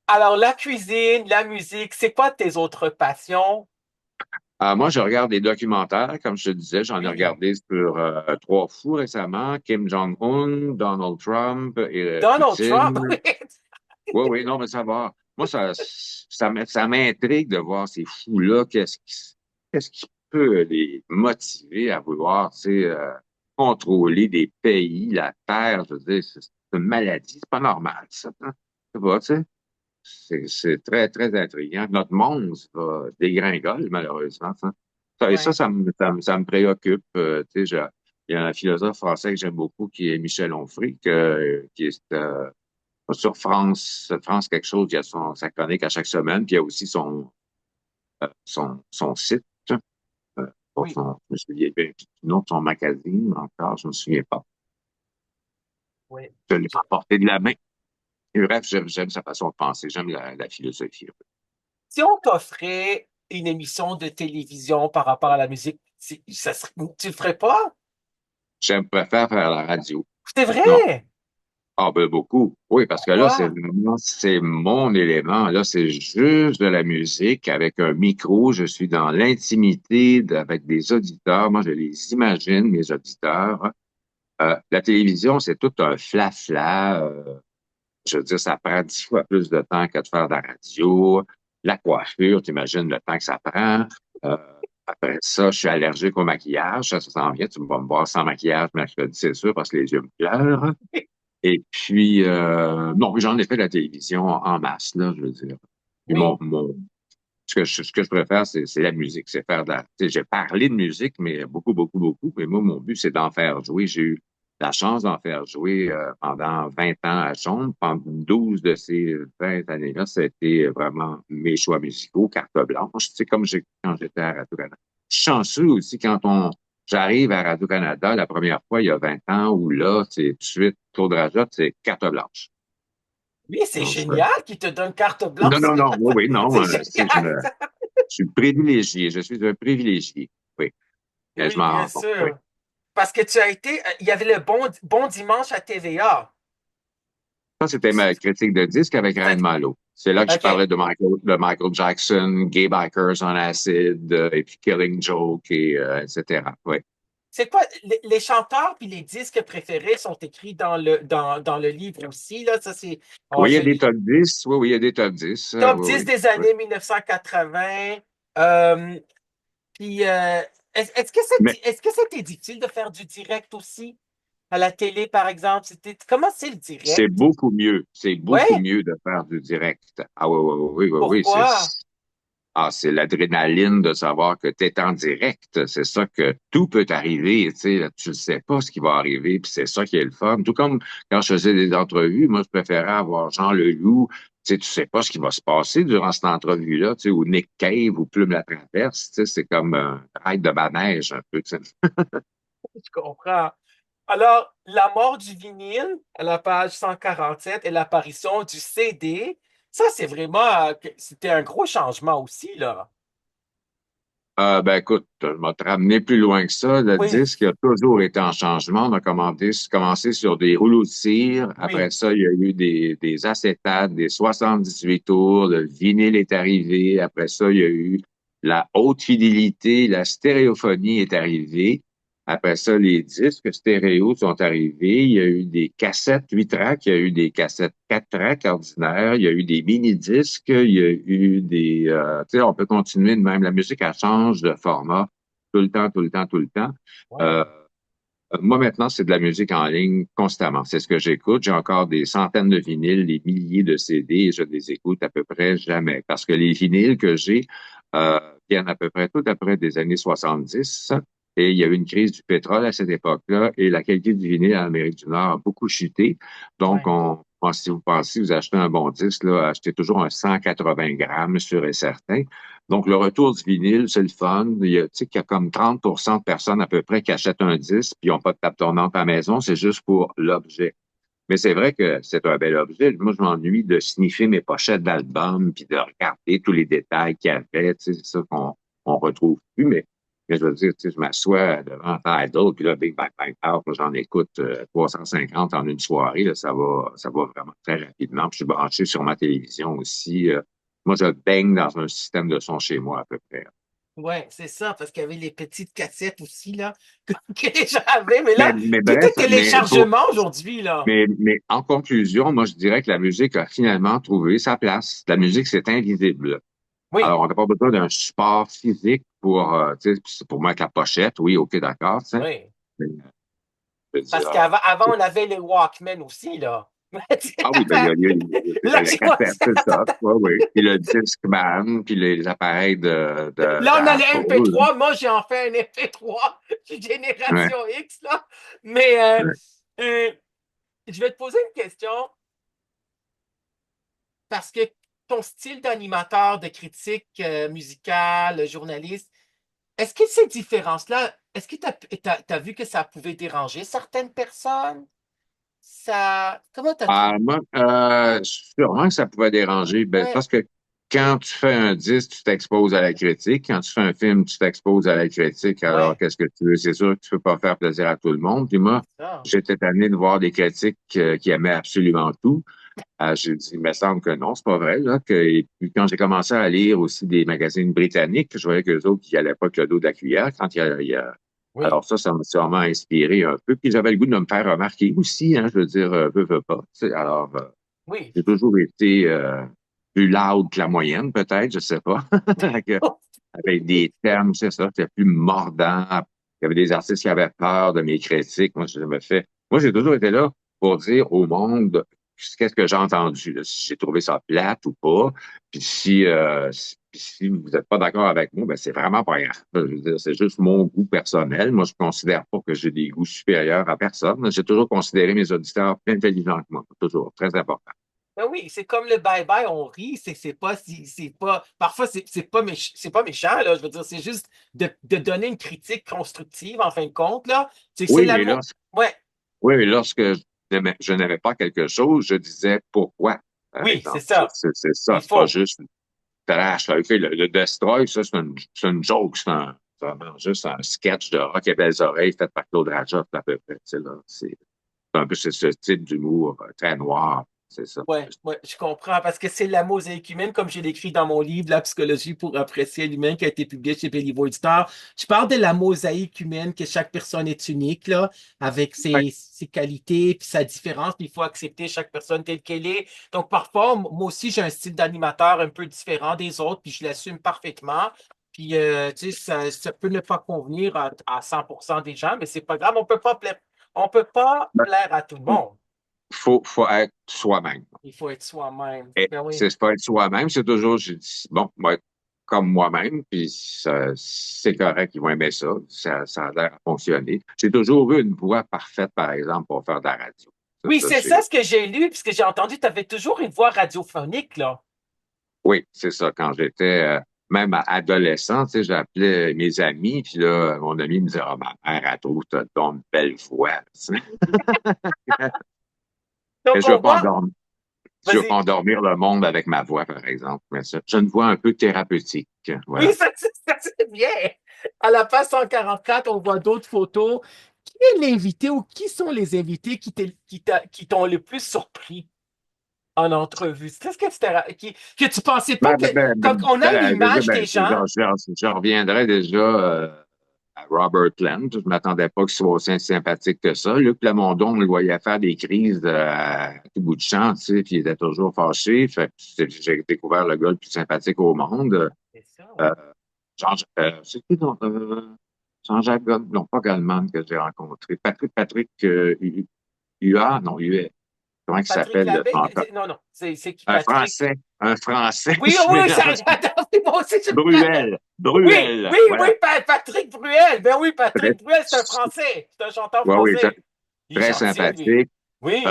[SPEAKER 1] Alors, la cuisine, la musique, c'est quoi tes autres passions?
[SPEAKER 2] Moi, je regarde des documentaires, comme je te disais, j'en ai
[SPEAKER 1] Oui.
[SPEAKER 2] regardé sur Trois Fous récemment, Kim Jong-un, Donald Trump et
[SPEAKER 1] Donald Trump,
[SPEAKER 2] Poutine.
[SPEAKER 1] oui.
[SPEAKER 2] Oui, oui, non, mais ça va. moi, ça m'intrigue de voir ces fous-là. Qu'est-ce qui peut les motiver à vouloir, tu sais, contrôler des pays, la terre? Je veux dire, c'est une maladie. C'est pas normal, ça, hein? C'est pas, tu sais. C'est très, très intriguant. Notre monde va dégringole, malheureusement, ça. Et ça,
[SPEAKER 1] Ouais.
[SPEAKER 2] ça me préoccupe. Tu sais, il y a un philosophe français que j'aime beaucoup qui est Michel Onfray, qui est sur France quelque chose, il y a sa chronique à chaque semaine, puis il y a aussi son site, pour
[SPEAKER 1] Oui,
[SPEAKER 2] son, je me souviens bien du nom de son magazine encore, je me souviens pas.
[SPEAKER 1] oui.
[SPEAKER 2] Je l'ai pas porté de la main. Et bref, j'aime sa façon de penser, j'aime la philosophie.
[SPEAKER 1] Si on t'offrait une émission de télévision par rapport à la musique, tu le ferais pas?
[SPEAKER 2] Préfère faire la radio.
[SPEAKER 1] C'est
[SPEAKER 2] Non.
[SPEAKER 1] vrai!
[SPEAKER 2] Ah ben beaucoup. Oui, parce que là,
[SPEAKER 1] Pourquoi?
[SPEAKER 2] c'est mon élément. Là, c'est juste de la musique avec un micro. Je suis dans l'intimité avec des auditeurs. Moi, je les imagine, mes auditeurs. La télévision, c'est tout un flafla. Je veux dire, ça prend 10 fois plus de temps que de faire de la radio. La coiffure, t'imagines le temps que ça prend. Euh, Après ça, je suis allergique au maquillage. Ça s'en vient. Tu vas me voir sans maquillage mercredi, c'est sûr, parce que les yeux me pleurent. Et puis, non, j'en ai fait de la télévision en masse, là, je veux dire. Puis
[SPEAKER 1] Oui.
[SPEAKER 2] ce que je préfère, c'est la musique, c'est faire de la, tu sais, j'ai parlé de musique, mais beaucoup, beaucoup, beaucoup. Mais moi, mon but, c'est d'en faire jouer. J'ai eu la chance d'en faire jouer pendant 20 ans à Chambre. Pendant 12 de ces 20 années-là, c'était vraiment mes choix musicaux, carte blanche. Tu sais, quand j'étais à Radio-Canada. Je suis chanceux aussi j'arrive à Radio-Canada la première fois il y a 20 ans, où là, c'est tout de suite, Claude Rajot, c'est carte blanche.
[SPEAKER 1] Oui, c'est
[SPEAKER 2] Donc,
[SPEAKER 1] génial qu'il te donne carte
[SPEAKER 2] non,
[SPEAKER 1] blanche.
[SPEAKER 2] non, non, oui, oui, non,
[SPEAKER 1] C'est
[SPEAKER 2] tu sais,
[SPEAKER 1] génial.
[SPEAKER 2] je suis privilégié, je suis un privilégié. Oui, et je
[SPEAKER 1] Oui,
[SPEAKER 2] m'en
[SPEAKER 1] bien
[SPEAKER 2] rends compte, oui.
[SPEAKER 1] sûr. Parce que tu as été, il y avait le bon dimanche à TVA.
[SPEAKER 2] Ça, c'était ma critique de disque avec Ryan Malo. C'est là que je
[SPEAKER 1] OK.
[SPEAKER 2] parlais de Michael Jackson, Gay Bikers on Acid, et puis Killing Joke, etc. Oui.
[SPEAKER 1] C'est quoi, les chanteurs puis les disques préférés sont écrits dans le livre aussi, là. Ça, c'est, oh,
[SPEAKER 2] Oui, il y
[SPEAKER 1] je
[SPEAKER 2] a des
[SPEAKER 1] lis.
[SPEAKER 2] top 10. Oui, oui, il y a des top 10.
[SPEAKER 1] Top
[SPEAKER 2] Oui,
[SPEAKER 1] 10
[SPEAKER 2] oui.
[SPEAKER 1] des
[SPEAKER 2] Oui.
[SPEAKER 1] années 1980. Euh, puis,
[SPEAKER 2] Mais
[SPEAKER 1] est-ce que c'était difficile de faire du direct aussi? À la télé, par exemple, comment c'est le
[SPEAKER 2] c'est
[SPEAKER 1] direct?
[SPEAKER 2] beaucoup mieux. C'est beaucoup
[SPEAKER 1] Ouais,
[SPEAKER 2] mieux de faire du direct. Ah oui, oui, oui, oui, oui.
[SPEAKER 1] pourquoi?
[SPEAKER 2] C'est l'adrénaline de savoir que tu es en direct. C'est ça que tout peut arriver. Tu sais, là, tu ne sais pas ce qui va arriver, puis c'est ça qui est le fun. Tout comme quand je faisais des entrevues, moi, je préférais avoir Jean Leloup. Tu sais pas ce qui va se passer durant cette entrevue-là, tu sais, ou Nick Cave ou Plume la Traverse. Tu sais, c'est comme un ride de manège un peu. Tu sais.
[SPEAKER 1] Je comprends. Alors, la mort du vinyle à la page 147 et l'apparition du CD, ça, c'est vraiment, c'était un gros changement aussi, là.
[SPEAKER 2] Ben écoute, je vais te ramener plus loin que ça. Le
[SPEAKER 1] Oui,
[SPEAKER 2] disque a toujours été en changement. On a commencé sur des rouleaux de cire. Après
[SPEAKER 1] oui,
[SPEAKER 2] ça, il y a eu des acétates, des 78 tours. Le vinyle est arrivé. Après ça, il y a eu la haute fidélité, la stéréophonie est arrivée. Après ça, les disques stéréo sont arrivés. Il y a eu des cassettes 8 tracks, il y a eu des cassettes 4 tracks ordinaires, il y a eu des mini-disques, il y a eu tu sais, on peut continuer de même. La musique, elle change de format tout le temps, tout le temps, tout le temps. Euh,
[SPEAKER 1] ouais.
[SPEAKER 2] Moi, maintenant, c'est de la musique en ligne constamment. C'est ce que j'écoute. J'ai encore des centaines de vinyles, des milliers de CD et je les écoute à peu près jamais. Parce que les vinyles que j'ai viennent à peu près tout après des années 70. Et il y a eu une crise du pétrole à cette époque-là et la qualité du vinyle en Amérique du Nord a beaucoup chuté. Donc,
[SPEAKER 1] Ouais.
[SPEAKER 2] si vous pensez vous achetez un bon disque, là, achetez toujours un 180 grammes, sûr et certain. Donc, le retour du vinyle, c'est le fun. Tu sais qu'il y a comme 30% de personnes à peu près qui achètent un disque puis ils n'ont pas de table tournante à la maison. C'est juste pour l'objet. Mais c'est vrai que c'est un bel objet. Moi, je m'ennuie de sniffer mes pochettes d'albums puis de regarder tous les détails qu'il y avait. Tu sais, c'est ça on retrouve plus. Mais je veux dire, tu sais, je m'assois devant Tidal puis là, Big Bang Bang Pow, j'en écoute 350 en une soirée. Là, ça va vraiment très rapidement. Puis je suis branché sur ma télévision aussi. Moi, je baigne dans un système de son chez moi à peu près.
[SPEAKER 1] Ouais, c'est ça, parce qu'il y avait les petites cassettes aussi, là, que les gens avaient. Mais
[SPEAKER 2] Mais,
[SPEAKER 1] là,
[SPEAKER 2] mais
[SPEAKER 1] tout
[SPEAKER 2] bref,
[SPEAKER 1] est téléchargement aujourd'hui, là.
[SPEAKER 2] mais en conclusion, moi, je dirais que la musique a finalement trouvé sa place. La musique, c'est invisible.
[SPEAKER 1] Oui,
[SPEAKER 2] Alors, on n'a pas besoin d'un support physique tu sais, pour mettre la pochette. Oui, OK, d'accord, tu sais.
[SPEAKER 1] oui.
[SPEAKER 2] Mais, je veux
[SPEAKER 1] Parce
[SPEAKER 2] dire,
[SPEAKER 1] qu'avant, on avait les Walkman aussi, là.
[SPEAKER 2] ah oui, ben, il y a
[SPEAKER 1] Là,
[SPEAKER 2] la
[SPEAKER 1] tu vois
[SPEAKER 2] cassette,
[SPEAKER 1] ça.
[SPEAKER 2] c'est ça. Oui, oui. Puis le Discman, puis les appareils
[SPEAKER 1] Là, on a les
[SPEAKER 2] d'Apple.
[SPEAKER 1] MP3. Moi, j'ai en fait un MP3. Je suis
[SPEAKER 2] Ouais,
[SPEAKER 1] génération X, là. Mais
[SPEAKER 2] ouais.
[SPEAKER 1] euh, je vais te poser une question parce que ton style d'animateur, de critique musicale, journaliste, est-ce que ces différences-là, est-ce que tu as vu que ça pouvait déranger certaines personnes? Comment tu as trouvé?
[SPEAKER 2] Ah, moi,
[SPEAKER 1] Ouais,
[SPEAKER 2] sûrement que ça pouvait déranger, ben,
[SPEAKER 1] ouais,
[SPEAKER 2] parce que quand tu fais un disque, tu t'exposes à la critique. Quand tu fais un film, tu t'exposes à la critique. Alors,
[SPEAKER 1] ouais,
[SPEAKER 2] qu'est-ce que tu veux? C'est sûr que tu peux pas faire plaisir à tout le monde. Puis moi,
[SPEAKER 1] c'est ça.
[SPEAKER 2] j'étais tanné de voir des critiques qui aimaient absolument tout. J'ai dit, il me semble que non, c'est pas vrai, là. Et puis, quand j'ai commencé à lire aussi des magazines britanniques, je voyais que les autres, qui allaient pas que le dos de la cuillère quand
[SPEAKER 1] Oui,
[SPEAKER 2] alors ça m'a sûrement inspiré un peu. Puis j'avais le goût de me faire remarquer aussi, hein, je veux dire, veux pas. Tu sais. Alors,
[SPEAKER 1] oui.
[SPEAKER 2] j'ai toujours été plus loud que la moyenne, peut-être, je sais pas. Avec des termes, c'est ça, c'était plus mordant. Il y avait des artistes qui avaient peur de mes critiques. Moi, j'ai toujours été là pour dire au monde qu'est-ce que j'ai entendu, là, si j'ai trouvé ça plate ou pas. Puis si vous n'êtes pas d'accord avec moi, ben c'est vraiment pas grave. Je veux dire, c'est juste mon goût personnel. Moi, je considère pas que j'ai des goûts supérieurs à personne. J'ai toujours considéré mes auditeurs plus intelligents que moi. Toujours, très important.
[SPEAKER 1] Ben oui, c'est comme le bye-bye, on rit, c'est pas, c'est pas, parfois c'est pas méchant, là, je veux dire, c'est juste de donner une critique constructive, en fin de compte, là, c'est
[SPEAKER 2] Oui, mais
[SPEAKER 1] l'amour, ouais,
[SPEAKER 2] oui, mais lorsque je n'aimais pas quelque chose, je disais pourquoi, par
[SPEAKER 1] oui, c'est
[SPEAKER 2] exemple.
[SPEAKER 1] ça,
[SPEAKER 2] C'est ça,
[SPEAKER 1] il
[SPEAKER 2] c'est pas
[SPEAKER 1] faut,
[SPEAKER 2] juste trash. Là. OK, le Destroy, ça, c'est une joke, c'est vraiment juste un sketch de Rock et Belles Oreilles fait par Claude Rajotte, à peu près. Tu sais, là. C'est un peu ce type d'humour très noir, c'est ça.
[SPEAKER 1] ouais, ouais, je comprends, parce que c'est la mosaïque humaine, comme j'ai l'écrit dans mon livre, La psychologie pour apprécier l'humain, qui a été publié chez Béliveau Éditeur. Je parle de la mosaïque humaine, que chaque personne est unique, là, avec
[SPEAKER 2] Ouais.
[SPEAKER 1] ses qualités, puis sa différence, puis il faut accepter chaque personne telle qu'elle est. Donc, parfois, moi aussi, j'ai un style d'animateur un peu différent des autres, puis je l'assume parfaitement. Puis, tu sais, ça peut ne pas convenir à 100% des gens, mais c'est pas grave, on peut pas
[SPEAKER 2] Ben,
[SPEAKER 1] plaire à tout le monde.
[SPEAKER 2] faut être soi-même.
[SPEAKER 1] Il faut être soi-même.
[SPEAKER 2] Et
[SPEAKER 1] Ben oui.
[SPEAKER 2] c'est pas être soi-même, c'est toujours, j'ai dit, bon, moi, être comme moi-même, puis c'est correct, ils vont aimer ça, ça a l'air à fonctionner. J'ai toujours eu une voix parfaite, par exemple, pour faire de la radio.
[SPEAKER 1] Oui, c'est ça ce que j'ai lu, puisque j'ai entendu, tu avais toujours une voix radiophonique, là.
[SPEAKER 2] Oui, c'est ça, quand j'étais même adolescent, tu sais, j'appelais mes amis, puis là, mon ami me disait, ah, ma mère, elle trouve que t'as une belle voix. Tu sais. Mais
[SPEAKER 1] Donc,
[SPEAKER 2] je veux
[SPEAKER 1] on
[SPEAKER 2] pas
[SPEAKER 1] voit,
[SPEAKER 2] endormir, je veux pas
[SPEAKER 1] vas-y.
[SPEAKER 2] endormir le monde avec ma voix, par exemple. Mais ça, j'ai une voix un peu thérapeutique.
[SPEAKER 1] Oui,
[SPEAKER 2] Voilà.
[SPEAKER 1] ça, c'est bien. À la page 144, on voit d'autres photos. Qui est l'invité ou qui sont les invités qui t'ont le plus surpris en entrevue? Qu'est-ce que que tu pensais pas que, quand on a une
[SPEAKER 2] Déjà,
[SPEAKER 1] image des gens,
[SPEAKER 2] je reviendrai déjà à Robert Plant. Je m'attendais pas qu'il soit aussi sympathique que ça. Luc Plamondon, on le voyait faire des crises à tout bout de champ, tu sais, puis il était toujours fâché. Fait que j'ai découvert le gars le plus sympathique au monde.
[SPEAKER 1] c'est ça.
[SPEAKER 2] Euh, c'est qui donc? Jean-Jacques non, pas Goldman que j'ai rencontré. Patrick UA, non, UA. Comment il
[SPEAKER 1] Patrick
[SPEAKER 2] s'appelle le
[SPEAKER 1] Labbé,
[SPEAKER 2] chanteur?
[SPEAKER 1] non, non, c'est qui Patrick?
[SPEAKER 2] Un Français,
[SPEAKER 1] Oui,
[SPEAKER 2] je
[SPEAKER 1] oui, oui,
[SPEAKER 2] mélange.
[SPEAKER 1] attends, moi aussi, je me rappelle.
[SPEAKER 2] Bruel,
[SPEAKER 1] Oui,
[SPEAKER 2] Bruel,
[SPEAKER 1] oui, oui,
[SPEAKER 2] voilà.
[SPEAKER 1] Patrick Bruel. Ben oui,
[SPEAKER 2] Très,
[SPEAKER 1] Patrick Bruel, c'est un Français. C'est un chanteur
[SPEAKER 2] ouais, oui,
[SPEAKER 1] français. Il est
[SPEAKER 2] très
[SPEAKER 1] gentil, lui.
[SPEAKER 2] sympathique.
[SPEAKER 1] Oui.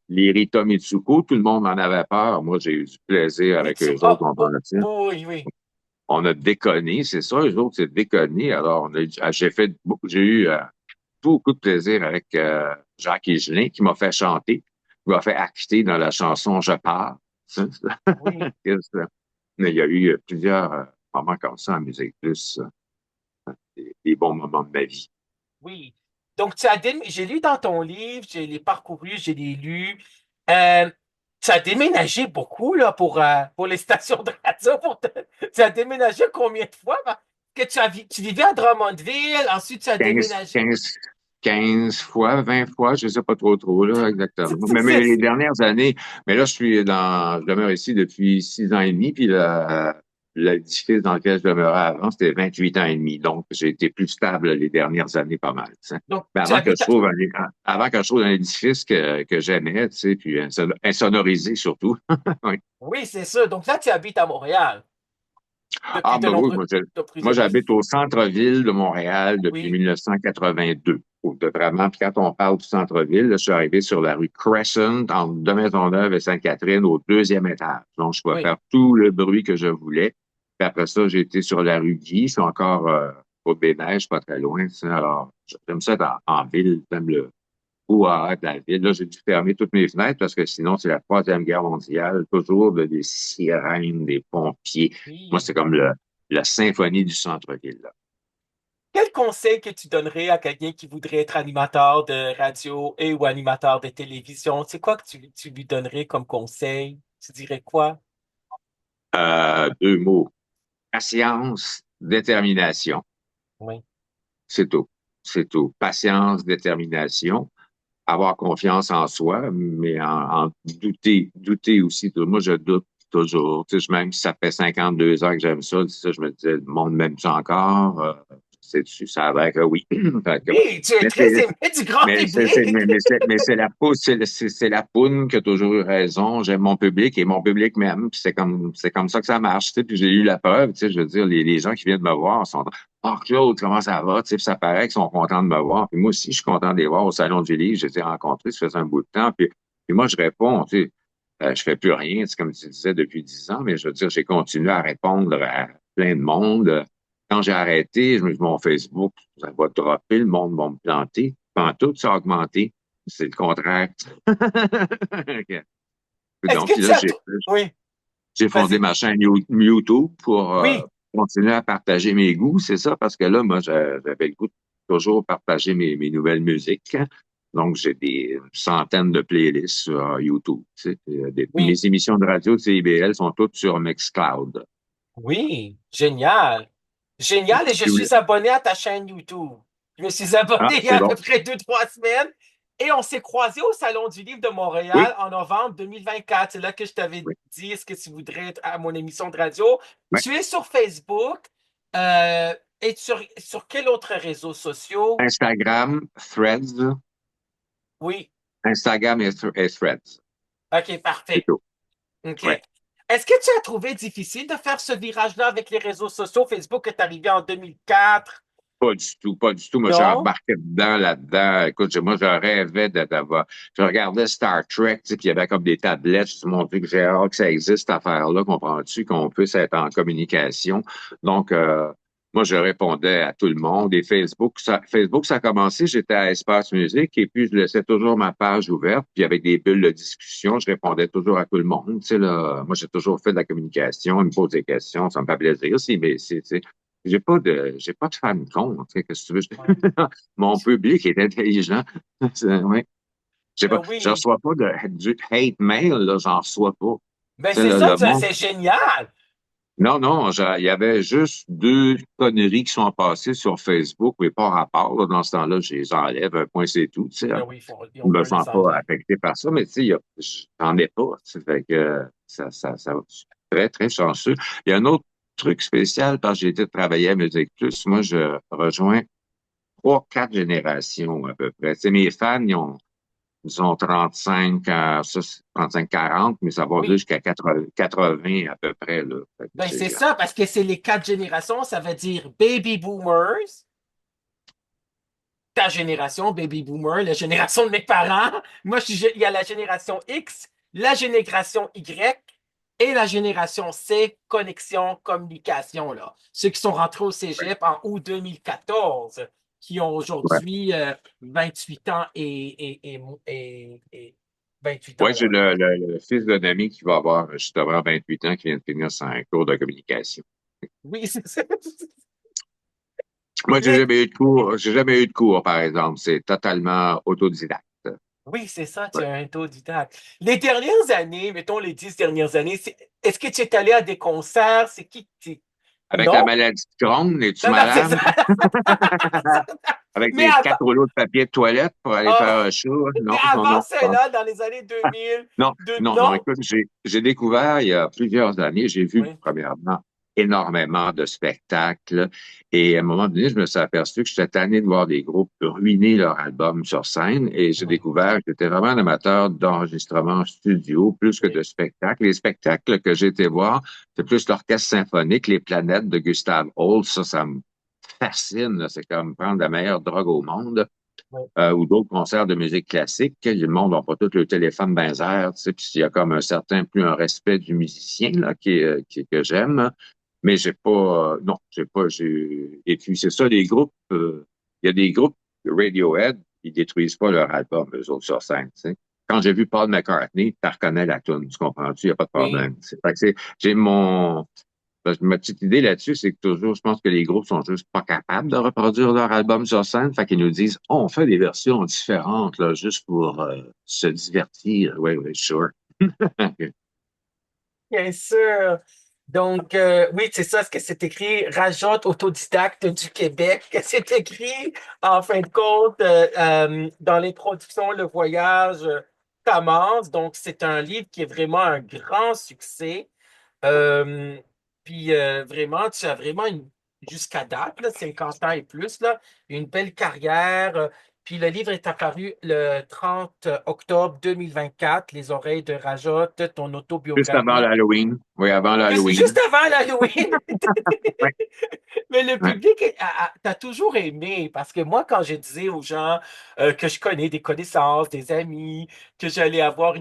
[SPEAKER 2] Les Rita Mitsuko, tout le monde en avait peur. Moi, j'ai eu du plaisir avec eux autres.
[SPEAKER 1] Oh, oh, oh, oui, oui.
[SPEAKER 2] On a déconné, c'est ça, eux autres, c'est déconné. Alors, j'ai eu beaucoup de plaisir avec Jacques Higelin, qui m'a fait chanter, qui m'a fait acter dans la chanson Je pars.
[SPEAKER 1] Oui,
[SPEAKER 2] Mais il y a eu plusieurs moments comme ça en musique plus, des bons moments de ma vie.
[SPEAKER 1] oui. Donc, j'ai lu dans ton livre, j'ai les parcouru, j'ai les lus. Tu as déménagé beaucoup là, pour les stations de radio. Tu as déménagé combien de fois? que tu vivais à Drummondville, ensuite tu as
[SPEAKER 2] 15,
[SPEAKER 1] déménagé.
[SPEAKER 2] 15, 15 fois, 20 fois, je sais pas trop, là, exactement. Mais les
[SPEAKER 1] C'est-
[SPEAKER 2] dernières années, mais là, je demeure ici depuis 6 ans et demi, puis l'édifice dans lequel je demeurais avant, c'était 28 ans et demi. Donc, j'ai été plus stable les dernières années, pas mal, tu sais.
[SPEAKER 1] Donc,
[SPEAKER 2] Mais
[SPEAKER 1] tu habites à...
[SPEAKER 2] avant que je trouve un édifice que j'aimais, tu sais, puis insonorisé surtout. Oui.
[SPEAKER 1] Oui, c'est ça. Donc là, tu habites à Montréal depuis
[SPEAKER 2] Ah,
[SPEAKER 1] de
[SPEAKER 2] ben oui,
[SPEAKER 1] nombreux... de
[SPEAKER 2] moi,
[SPEAKER 1] plusieurs...
[SPEAKER 2] j'habite au centre-ville de Montréal depuis
[SPEAKER 1] Oui,
[SPEAKER 2] 1982. Vraiment, puis quand on parle du centre-ville, là, je suis arrivé sur la rue Crescent, entre de Maisonneuve et Sainte-Catherine, au deuxième étage. Donc, je pouvais
[SPEAKER 1] oui.
[SPEAKER 2] faire tout le bruit que je voulais. Puis après ça, j'ai été sur la rue Guy, c'est encore Côte-des-Neiges, pas très loin. Tu sais. Alors, j'aime ça être en ville, j'aime le brouhaha de la ville. Là, j'ai dû fermer toutes mes fenêtres parce que sinon, c'est la Troisième Guerre mondiale, toujours des sirènes, des pompiers. Moi,
[SPEAKER 1] Oui.
[SPEAKER 2] c'est comme la symphonie du centre-ville, là.
[SPEAKER 1] Quel conseil que tu donnerais à quelqu'un qui voudrait être animateur de radio et ou animateur de télévision? C'est quoi que tu lui donnerais comme conseil? Tu dirais quoi?
[SPEAKER 2] Deux mots. Patience, détermination.
[SPEAKER 1] Oui,
[SPEAKER 2] C'est tout. C'est tout. Patience, détermination, avoir confiance en soi, mais en douter aussi. Moi, je doute toujours. Tu sais, même si ça fait 52 ans que j'aime ça, je me disais, le monde m'aime ça encore? Ça a l'air que oui. Fait que-
[SPEAKER 1] oui, tu es
[SPEAKER 2] mais
[SPEAKER 1] très aimé du grand public.
[SPEAKER 2] c'est la poule, c'est la poune qui a toujours eu raison. J'aime mon public et mon public m'aime. Puis c'est comme ça que ça marche. Tu sais. Puis j'ai eu la preuve. Tu sais, je veux dire, les gens qui viennent me voir sont oh Claude, comment ça va? Tu sais, puis ça paraît qu'ils sont contents de me voir. Puis moi aussi, je suis content de les voir au Salon du Livre. Je les ai rencontrés, ça faisait un bout de temps. Puis moi, je réponds, tu sais, je fais plus rien, c'est comme tu disais, depuis 10 ans, mais je veux dire, j'ai continué à répondre à plein de monde. Quand j'ai arrêté, je me dis, mon Facebook, ça va dropper, le monde va me planter. Tout ça a augmenté. C'est le contraire.
[SPEAKER 1] Est-ce
[SPEAKER 2] Donc,
[SPEAKER 1] que
[SPEAKER 2] puis
[SPEAKER 1] tu
[SPEAKER 2] là,
[SPEAKER 1] as... Oui,
[SPEAKER 2] j'ai fondé
[SPEAKER 1] vas-y.
[SPEAKER 2] ma chaîne YouTube pour
[SPEAKER 1] Oui,
[SPEAKER 2] continuer à partager mes goûts, c'est ça, parce que là, moi, j'avais le goût de toujours partager mes nouvelles musiques. Donc, j'ai des centaines de playlists sur YouTube. Tu sais.
[SPEAKER 1] oui,
[SPEAKER 2] Mes émissions de radio de CIBL sont toutes sur Mixcloud.
[SPEAKER 1] oui. Génial. Génial. Et je
[SPEAKER 2] Puis oui.
[SPEAKER 1] suis abonné à ta chaîne YouTube. Je me suis abonné
[SPEAKER 2] Ah,
[SPEAKER 1] il y a
[SPEAKER 2] c'est
[SPEAKER 1] à peu
[SPEAKER 2] bon.
[SPEAKER 1] près 2, 3 semaines. Et on s'est croisés au Salon du Livre de
[SPEAKER 2] Oui,
[SPEAKER 1] Montréal en novembre 2024. C'est là que je t'avais
[SPEAKER 2] oui,
[SPEAKER 1] dit est-ce que tu voudrais être à mon émission de radio.
[SPEAKER 2] oui.
[SPEAKER 1] Tu es sur Facebook. euh, et sur quel autre réseau social?
[SPEAKER 2] Instagram, Threads,
[SPEAKER 1] Oui.
[SPEAKER 2] Instagram et Threads.
[SPEAKER 1] OK,
[SPEAKER 2] C'est
[SPEAKER 1] parfait.
[SPEAKER 2] tout.
[SPEAKER 1] OK.
[SPEAKER 2] Ouais.
[SPEAKER 1] Est-ce que tu as trouvé difficile de faire ce virage-là avec les réseaux sociaux? Facebook est arrivé en 2004.
[SPEAKER 2] Pas du tout, pas du tout. Moi, j'ai
[SPEAKER 1] Non?
[SPEAKER 2] embarqué là-dedans. Écoute, moi, je rêvais d'avoir. Je regardais Star Trek, tu sais, puis il y avait comme des tablettes. Je me suis montré que j'ai hâte que ça existe, cette affaire-là, comprends-tu, qu'on puisse être en communication. Donc, moi, je répondais à tout le monde. Et Facebook, ça a commencé, j'étais à Espace Musique, et puis je laissais toujours ma page ouverte, puis avec des bulles de discussion, je répondais toujours à tout le monde. Tu sais, là, moi, j'ai toujours fait de la communication, ils me posent des questions, ça me fait plaisir aussi, mais j'ai pas de fan con, tu sais, qu'est-ce que tu veux.
[SPEAKER 1] Ouais.
[SPEAKER 2] Mon public est intelligent. Oui. Je
[SPEAKER 1] Oui.
[SPEAKER 2] reçois pas du hate mail, là, j'en reçois pas.
[SPEAKER 1] Ben,
[SPEAKER 2] Tu sais,
[SPEAKER 1] c'est ça,
[SPEAKER 2] le monde.
[SPEAKER 1] c'est génial.
[SPEAKER 2] Non, non, il y avait juste deux conneries qui sont passées sur Facebook, mais pas rapport, là. Dans ce temps-là, je les enlève, un point, c'est tout, tu sais.
[SPEAKER 1] Ben oui,
[SPEAKER 2] Je
[SPEAKER 1] on
[SPEAKER 2] me
[SPEAKER 1] peut
[SPEAKER 2] sens
[SPEAKER 1] les
[SPEAKER 2] pas
[SPEAKER 1] enlever.
[SPEAKER 2] affecté par ça, mais tu sais, j'en ai pas. Tu sais, fait que je suis très, très chanceux. Il y a un autre truc spécial parce que j'ai été travailler à Musique Plus. Moi, je rejoins trois, quatre générations à peu près. Tu sais, mes fans, ils ont 35, 40, mais ça va
[SPEAKER 1] Oui.
[SPEAKER 2] jusqu'à 80 à peu près, là. Fait que
[SPEAKER 1] Ben, c'est ça, parce que c'est les 4 générations. Ça veut dire baby boomers, ta génération, baby boomer, la génération de mes parents. Moi, il y a la génération X, la génération Y et la génération C, connexion, communication, là. Ceux qui sont rentrés au Cégep en août 2014, qui ont
[SPEAKER 2] ouais.
[SPEAKER 1] aujourd'hui 28 ans et 28
[SPEAKER 2] Ouais,
[SPEAKER 1] ans,
[SPEAKER 2] j'ai
[SPEAKER 1] là.
[SPEAKER 2] le fils d'un ami qui va avoir justement 28 ans, qui vient de finir son cours de communication.
[SPEAKER 1] Oui, c'est ça.
[SPEAKER 2] Moi,
[SPEAKER 1] Mais
[SPEAKER 2] j'ai jamais eu de cours, par exemple. C'est totalement autodidacte.
[SPEAKER 1] oui, c'est ça, tu
[SPEAKER 2] Ouais.
[SPEAKER 1] es un autodidacte. Les dernières années, mettons les 10 dernières années, est-ce que tu es allé à des concerts? C'est qui?
[SPEAKER 2] Avec la
[SPEAKER 1] Non?
[SPEAKER 2] maladie de Crohn, es-tu
[SPEAKER 1] Non, non, c'est
[SPEAKER 2] malade?
[SPEAKER 1] ça.
[SPEAKER 2] Avec
[SPEAKER 1] Mais
[SPEAKER 2] tes
[SPEAKER 1] avant,
[SPEAKER 2] 4 rouleaux de papier de toilette pour aller
[SPEAKER 1] oh,
[SPEAKER 2] faire un chat?
[SPEAKER 1] mais
[SPEAKER 2] Non, non,
[SPEAKER 1] avant
[SPEAKER 2] non.
[SPEAKER 1] cela, dans les années 2000,
[SPEAKER 2] Non, non, non.
[SPEAKER 1] non?
[SPEAKER 2] Écoute, j'ai découvert il y a plusieurs années, j'ai vu
[SPEAKER 1] Oui,
[SPEAKER 2] premièrement énormément de spectacles et à un moment donné, je me suis aperçu que j'étais tanné de voir des groupes ruiner leur album sur scène et j'ai
[SPEAKER 1] oui,
[SPEAKER 2] découvert que j'étais vraiment un amateur d'enregistrement studio plus que
[SPEAKER 1] oui,
[SPEAKER 2] de spectacles. Les spectacles que j'ai été voir, c'est plus l'orchestre symphonique, Les Planètes de Gustave Holst. Ça me fascine, là. C'est comme prendre la meilleure drogue au monde
[SPEAKER 1] oui.
[SPEAKER 2] ou d'autres concerts de musique classique. Le monde n'a pas tout le téléphone dans les airs, tu sais, puis il y a comme un certain, plus un respect du musicien là, que j'aime. Mais j'ai pas, non, j'ai pas, et puis c'est ça, les groupes, il y a des groupes de Radiohead, ils détruisent pas leur album, eux autres, sur scène, tu sais. Quand j'ai vu Paul McCartney, tu reconnais la tune, tu comprends-tu? Il n'y a pas de
[SPEAKER 1] Oui.
[SPEAKER 2] problème. Fait que j'ai parce que ma petite idée là-dessus, c'est que toujours, je pense que les groupes sont juste pas capables de reproduire leur album sur scène. Fait qu'ils nous disent, oh, on fait des versions différentes, là, juste pour se divertir. Oui, oui, sure.
[SPEAKER 1] Bien sûr. Donc, oui, c'est ça ce que c'est écrit. Rajoute autodidacte du Québec. C'est écrit, en fin de compte, dans l'introduction, le voyage commence. Donc, c'est un livre qui est vraiment un grand succès. Euh, puis, vraiment, tu as vraiment jusqu'à date, là, 50 ans et plus, là, une belle carrière. Puis le livre est apparu le 30 octobre 2024, Les oreilles de Rajotte, ton
[SPEAKER 2] Juste avant
[SPEAKER 1] autobiographie.
[SPEAKER 2] l'Halloween. Oui, avant
[SPEAKER 1] Juste
[SPEAKER 2] l'Halloween.
[SPEAKER 1] avant l'Halloween.
[SPEAKER 2] Oui,
[SPEAKER 1] Mais le
[SPEAKER 2] oui.
[SPEAKER 1] public, t'as toujours aimé, parce que moi, quand je disais aux gens que je connais des connaissances, des amis, que j'allais avoir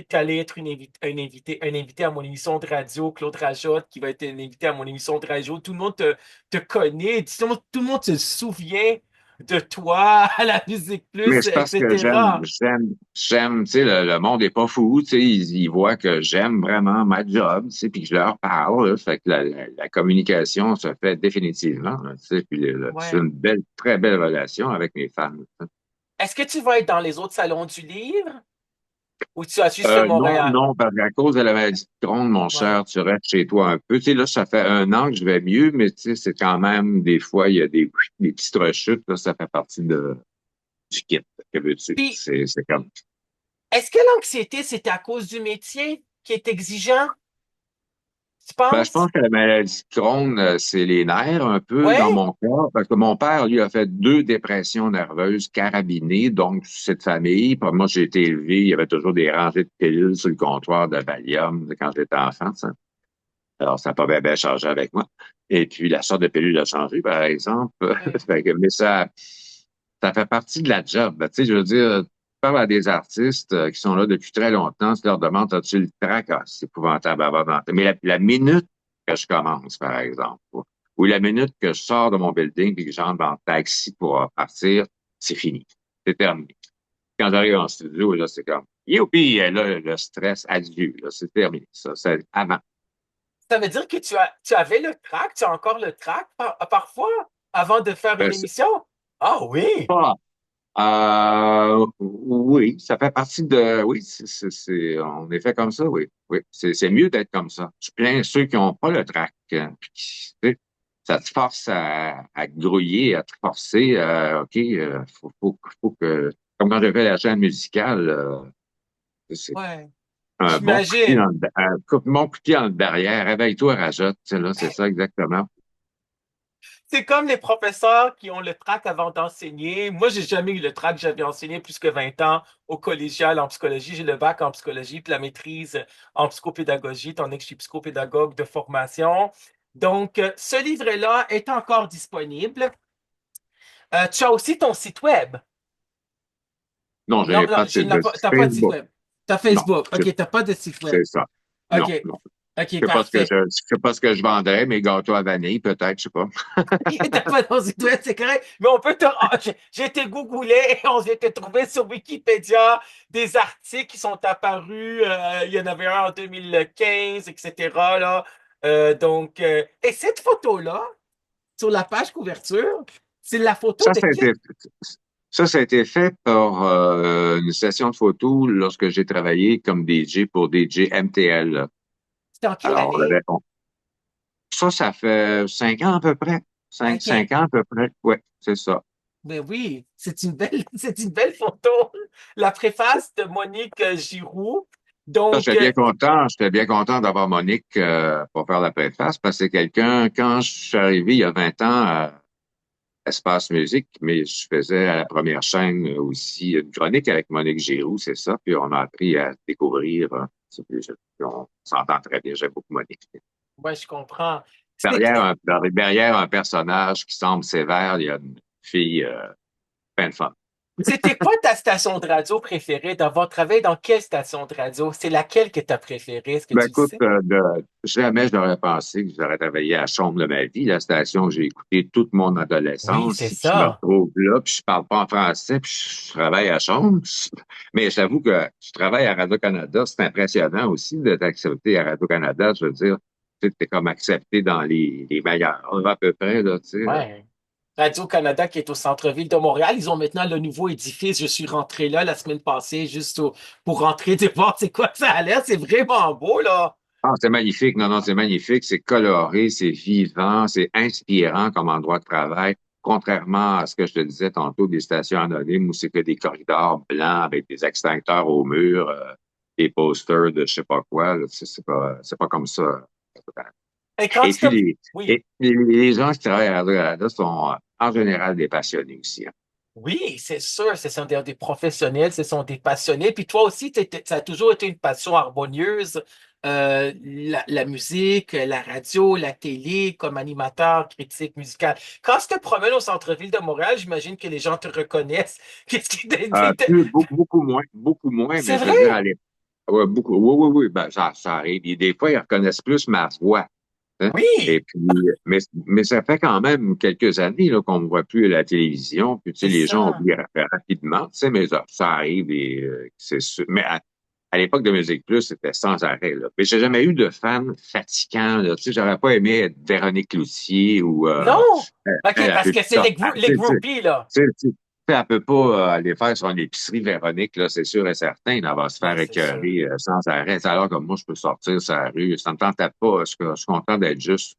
[SPEAKER 1] qu'allais être un invité à mon émission de radio, Claude Rajotte, qui va être un invité à mon émission de radio, tout le monde te connaît, tout le monde se souvient de toi à la Musique
[SPEAKER 2] Mais
[SPEAKER 1] Plus,
[SPEAKER 2] c'est parce que
[SPEAKER 1] etc.
[SPEAKER 2] tu sais, le monde est pas fou, tu sais, ils voient que j'aime vraiment ma job, tu sais, puis que je leur parle, là. Fait que la communication se fait définitivement, là, tu sais, puis c'est
[SPEAKER 1] Ouais.
[SPEAKER 2] une belle, très belle relation avec mes fans.
[SPEAKER 1] Est-ce que tu vas être dans les autres salons du livre ou tu as juste fait
[SPEAKER 2] Non,
[SPEAKER 1] Montréal?
[SPEAKER 2] non, parce qu'à cause de la maladie de Crohn, mon
[SPEAKER 1] Ouais.
[SPEAKER 2] cher, tu restes chez toi un peu. Tu sais, là, ça fait 1 an que je vais mieux, mais tu sais, c'est quand même, des fois, il y a des petites rechutes, là, ça fait partie du kit. Que veux-tu?
[SPEAKER 1] Puis,
[SPEAKER 2] C'est comme.
[SPEAKER 1] est-ce que l'anxiété, c'était à cause du métier qui est exigeant, tu
[SPEAKER 2] Ben, je
[SPEAKER 1] penses?
[SPEAKER 2] pense que la maladie de Crohn, c'est les nerfs un peu dans
[SPEAKER 1] Ouais?
[SPEAKER 2] mon cas, parce que mon père, lui, a fait 2 dépressions nerveuses carabinées, donc cette famille. Puis moi, j'ai été élevé, il y avait toujours des rangées de pilules sur le comptoir de Valium quand j'étais enfant, ça. Alors, ça n'a pas bien, bien changé avec moi. Et puis, la sorte de pilule a changé, par exemple.
[SPEAKER 1] Ouais.
[SPEAKER 2] Mais ça fait partie de la job. Tu sais, je veux dire, tu parles à des artistes qui sont là depuis très longtemps, tu leur demandes, as-tu le trac? Ah, c'est épouvantable à avoir dans la tête. Mais la minute que je commence, par exemple, ou la minute que je sors de mon building et que j'entre dans le taxi pour partir, c'est fini. C'est terminé. Quand j'arrive en studio, là, c'est comme, youpi, là, le stress, adieu, là, c'est terminé. Ça, c'est avant.
[SPEAKER 1] Ça veut dire que tu avais le trac, tu as encore le trac parfois avant de faire une
[SPEAKER 2] C'est
[SPEAKER 1] émission? Ah oui!
[SPEAKER 2] pas oui, ça fait partie de. Oui, on est fait comme ça, oui. Oui, c'est mieux d'être comme ça. Je plains ceux qui n'ont pas le trac. Puis tu sais, ça te force à te grouiller, à te forcer. OK, faut que. Comme quand j'ai fait la chaîne musicale, c'est
[SPEAKER 1] Ouais,
[SPEAKER 2] un bon coup de pied
[SPEAKER 1] j'imagine.
[SPEAKER 2] bon coup de pied dans le derrière. Réveille-toi, rajoute. Tu sais, là, c'est ça exactement.
[SPEAKER 1] C'est comme les professeurs qui ont le trac avant d'enseigner. Moi, j'ai jamais eu le trac. J'avais enseigné plus que 20 ans au collégial en psychologie. J'ai le bac en psychologie puis la maîtrise en psychopédagogie, tandis que je suis psychopédagogue de formation. Donc, ce livre-là est encore disponible. Tu as aussi ton site web.
[SPEAKER 2] Non, je
[SPEAKER 1] Non,
[SPEAKER 2] n'ai
[SPEAKER 1] non,
[SPEAKER 2] pas de site de
[SPEAKER 1] t'as pas de site
[SPEAKER 2] Facebook.
[SPEAKER 1] web. T'as
[SPEAKER 2] Non,
[SPEAKER 1] Facebook. OK, t'as pas de site web.
[SPEAKER 2] c'est ça.
[SPEAKER 1] OK.
[SPEAKER 2] Non, non.
[SPEAKER 1] OK,
[SPEAKER 2] Je sais pas ce que
[SPEAKER 1] parfait.
[SPEAKER 2] je sais pas ce que je vendrais, mes gâteaux à vanille, peut-être, je sais pas.
[SPEAKER 1] T'as pas ton site web, c'est correct. Mais on peut te. J'ai été googlé et on s'était trouvé sur Wikipédia des articles qui sont apparus. Il y en avait un en 2015, etc. Là. Et cette photo-là, sur la page couverture, c'est la photo
[SPEAKER 2] Ça,
[SPEAKER 1] de
[SPEAKER 2] ça a
[SPEAKER 1] quel.
[SPEAKER 2] été, ça a été fait par une session de photos lorsque j'ai travaillé comme DJ pour DJ MTL.
[SPEAKER 1] C'était en quelle
[SPEAKER 2] Alors,
[SPEAKER 1] année?
[SPEAKER 2] Ça fait 5 ans à peu près. Cinq
[SPEAKER 1] OK.
[SPEAKER 2] ans à peu près. Oui, c'est ça.
[SPEAKER 1] Mais oui, c'est une belle, c'est une belle photo. La préface de Monique Giroux.
[SPEAKER 2] Ça,
[SPEAKER 1] Donc,
[SPEAKER 2] j'étais bien content d'avoir Monique pour faire la préface parce que c'est quelqu'un, quand je suis arrivé il y a 20 ans à Espace Musique, mais je faisais à la première chaîne aussi une chronique avec Monique Giroux, c'est ça, puis on a appris à découvrir, on s'entend très bien, j'aime beaucoup Monique.
[SPEAKER 1] ouais, je comprends.
[SPEAKER 2] Derrière derrière un personnage qui semble sévère, il y a une fille pleine de fun.
[SPEAKER 1] C'était quoi ta station de radio préférée d'avoir travaillé dans quelle station de radio? C'est laquelle que tu as préférée? Est-ce que
[SPEAKER 2] Ben
[SPEAKER 1] tu le
[SPEAKER 2] écoute,
[SPEAKER 1] sais?
[SPEAKER 2] jamais je n'aurais pensé que j'aurais travaillé à Chaume de ma vie, la station que j'ai écoutée toute mon
[SPEAKER 1] Oui, c'est
[SPEAKER 2] adolescence, puis je me
[SPEAKER 1] ça.
[SPEAKER 2] retrouve là, puis je parle pas en français, puis je travaille à Chaume. Mais j'avoue que je travaille à Radio-Canada, c'est impressionnant aussi d'être accepté à Radio-Canada, je veux dire, tu es comme accepté dans les meilleurs, à peu près, là, tu sais.
[SPEAKER 1] Ouais. Radio-Canada qui est au centre-ville de Montréal. Ils ont maintenant le nouveau édifice. Je suis rentré là la semaine passée juste pour rentrer de voir c'est quoi ça a l'air. C'est vraiment beau, là.
[SPEAKER 2] Ah, c'est magnifique. Non, non, c'est magnifique. C'est coloré, c'est vivant, c'est inspirant comme endroit de travail. Contrairement à ce que je te disais tantôt des stations anonymes où c'est que des corridors blancs avec des extincteurs au mur, des posters de je sais pas quoi. Là. C'est pas comme ça.
[SPEAKER 1] Et quand
[SPEAKER 2] Et
[SPEAKER 1] tu te...
[SPEAKER 2] puis,
[SPEAKER 1] Oui.
[SPEAKER 2] les gens qui travaillent à Radio-Canada sont en général des passionnés aussi. Hein.
[SPEAKER 1] Oui, c'est sûr, ce sont des professionnels, ce sont des passionnés. Puis toi aussi, ça a toujours été une passion harmonieuse, la musique, la radio, la télé, comme animateur, critique musical. Quand tu te promènes au centre-ville de Montréal, j'imagine que les gens te reconnaissent. Qu'est-ce qui beaucoup
[SPEAKER 2] Beaucoup moins,
[SPEAKER 1] C'est
[SPEAKER 2] mais je
[SPEAKER 1] vrai?
[SPEAKER 2] veux dire, allez, ouais, beaucoup, oui, oui, oui, ben, ça arrive. Et des fois, ils reconnaissent plus ma voix. Hein. Et
[SPEAKER 1] Oui,
[SPEAKER 2] puis, mais ça fait quand même quelques années là, qu'on ne me voit plus à la télévision. Puis, tu sais,
[SPEAKER 1] c'est
[SPEAKER 2] les gens
[SPEAKER 1] ça.
[SPEAKER 2] oublient rapidement. Tu sais, mais ça arrive et c'est sûr. Mais à l'époque de Musique Plus, c'était sans arrêt. Là. Mais j'ai jamais eu de fan fatigant. Là. Tu sais, j'aurais pas aimé être Véronique Cloutier ou
[SPEAKER 1] Non! OK,
[SPEAKER 2] elle
[SPEAKER 1] parce
[SPEAKER 2] fait
[SPEAKER 1] que
[SPEAKER 2] plus
[SPEAKER 1] c'est
[SPEAKER 2] ça.
[SPEAKER 1] les groupies, là.
[SPEAKER 2] Tu sais, elle peut pas aller faire son épicerie Véronique, là, c'est sûr et certain. Elle va se
[SPEAKER 1] Non,
[SPEAKER 2] faire
[SPEAKER 1] c'est sûr.
[SPEAKER 2] écœurer sans arrêt. Alors que moi, je peux sortir sur la rue. Ça me tentait pas. Je suis content d'être juste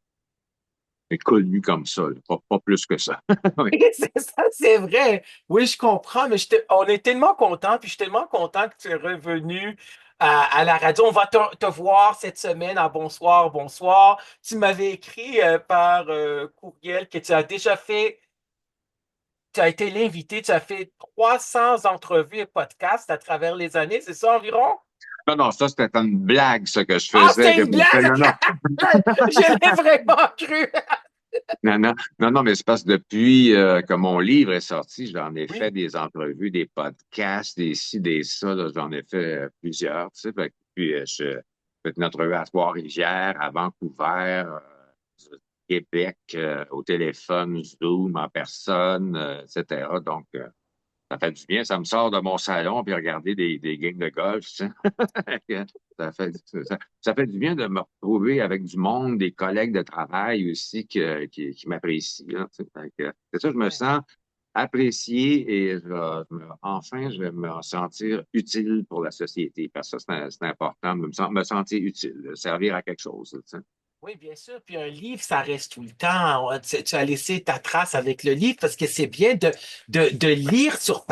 [SPEAKER 2] connu comme ça. Là. Pas plus que ça. Oui.
[SPEAKER 1] C'est ça, c'est vrai. Oui, je comprends, mais on est tellement contents, puis je suis tellement content que tu es revenu à la radio. On va te voir cette semaine à Bonsoir, bonsoir. Tu m'avais écrit par courriel que tu as déjà fait, tu as été l'invité, tu as fait 300 entrevues et podcasts à travers les années, c'est ça environ?
[SPEAKER 2] Non, non, ça, c'était une blague, ce que je
[SPEAKER 1] Ah,
[SPEAKER 2] faisais.
[SPEAKER 1] c'est une blague!
[SPEAKER 2] Non, non,
[SPEAKER 1] Je l'ai vraiment cru.
[SPEAKER 2] non, non, non, non, mais c'est parce que depuis que mon livre est sorti, j'en ai fait
[SPEAKER 1] Oui,
[SPEAKER 2] des entrevues, des podcasts, des ci, des ça, là, j'en ai fait plusieurs, tu sais. Puis, je fais une entrevue à Trois-Rivières, à Vancouver, Québec, au téléphone, Zoom, en personne, etc. Donc, ça fait du bien, ça me sort de mon salon puis regarder des games de golf, tu sais. Ça fait du bien de me retrouver avec du monde, des collègues de travail aussi qui m'apprécient. Là, tu sais. C'est ça, je me sens apprécié et enfin, je vais me sentir utile pour la société. Parce que ça, c'est important de me sentir utile, de servir à quelque chose. Tu sais.
[SPEAKER 1] oui, bien sûr. Puis un livre, ça reste tout le temps. Tu as laissé ta trace avec le livre parce que c'est bien de lire sur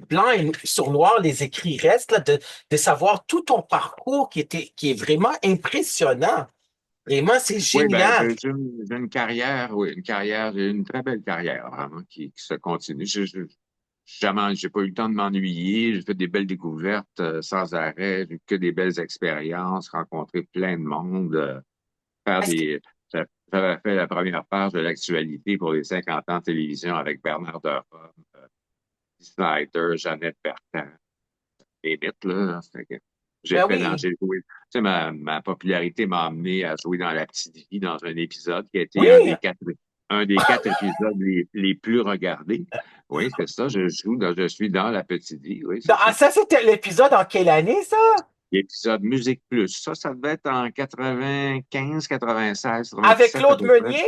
[SPEAKER 1] blanc et sur noir, les écrits restent, là, de savoir tout ton parcours qui est vraiment impressionnant. Vraiment, c'est
[SPEAKER 2] Oui, ben,
[SPEAKER 1] génial.
[SPEAKER 2] j'ai une carrière, oui, une carrière, j'ai une très belle carrière, vraiment, qui se continue. J'ai pas eu le temps de m'ennuyer, j'ai fait des belles découvertes sans arrêt, j'ai eu que des belles expériences, rencontré plein de monde, faire
[SPEAKER 1] Est-ce que,
[SPEAKER 2] des, j'avais fait la première page de l'actualité pour les 50 ans de télévision avec Bernard Derome, Snyder, Jeannette Bertrand, les mythes, là.
[SPEAKER 1] ben oui,
[SPEAKER 2] J'ai joué. Tu sais, ma popularité m'a amené à jouer dans La Petite Vie dans un épisode qui a été
[SPEAKER 1] oui.
[SPEAKER 2] un des 4 épisodes les plus regardés. Oui, c'est ça. Je suis dans La Petite Vie. Oui, c'est ça.
[SPEAKER 1] Ça, c'était l'épisode en quelle année, ça?
[SPEAKER 2] L'épisode Musique Plus. Ça devait être en 95, 96,
[SPEAKER 1] Avec
[SPEAKER 2] 97 à
[SPEAKER 1] Claude
[SPEAKER 2] peu près.
[SPEAKER 1] Meunier?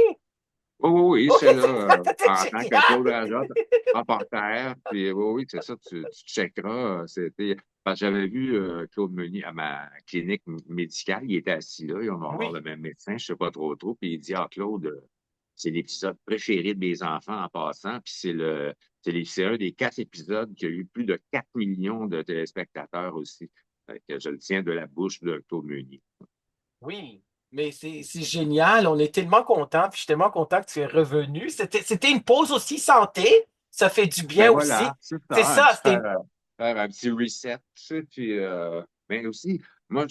[SPEAKER 2] Oui, oui, oui,
[SPEAKER 1] Oui,
[SPEAKER 2] c'est là,
[SPEAKER 1] c'est ça, c'était
[SPEAKER 2] en tant que Claude
[SPEAKER 1] génial.
[SPEAKER 2] Ajotte, reporter, puis oui, oui, c'est ça, tu checkeras, c'était, Parce que j'avais vu Claude Meunier à ma clinique médicale. Il était assis là. Et on va avoir
[SPEAKER 1] Oui,
[SPEAKER 2] le même médecin, je sais pas trop. Puis il dit, ah, Claude, c'est l'épisode préféré de mes enfants en passant. Puis c'est un des 4 épisodes qui a eu plus de 4 millions de téléspectateurs aussi. Fait que je le tiens de la bouche de Claude Meunier.
[SPEAKER 1] oui. Mais c'est génial. On est tellement contents. Puis je suis tellement content que tu es revenu. C'était une pause aussi santé. Ça fait du
[SPEAKER 2] Ben
[SPEAKER 1] bien aussi.
[SPEAKER 2] voilà, c'est
[SPEAKER 1] C'est
[SPEAKER 2] ça, un
[SPEAKER 1] ça.
[SPEAKER 2] petit faire un petit reset, tu sais, puis mais aussi, moi,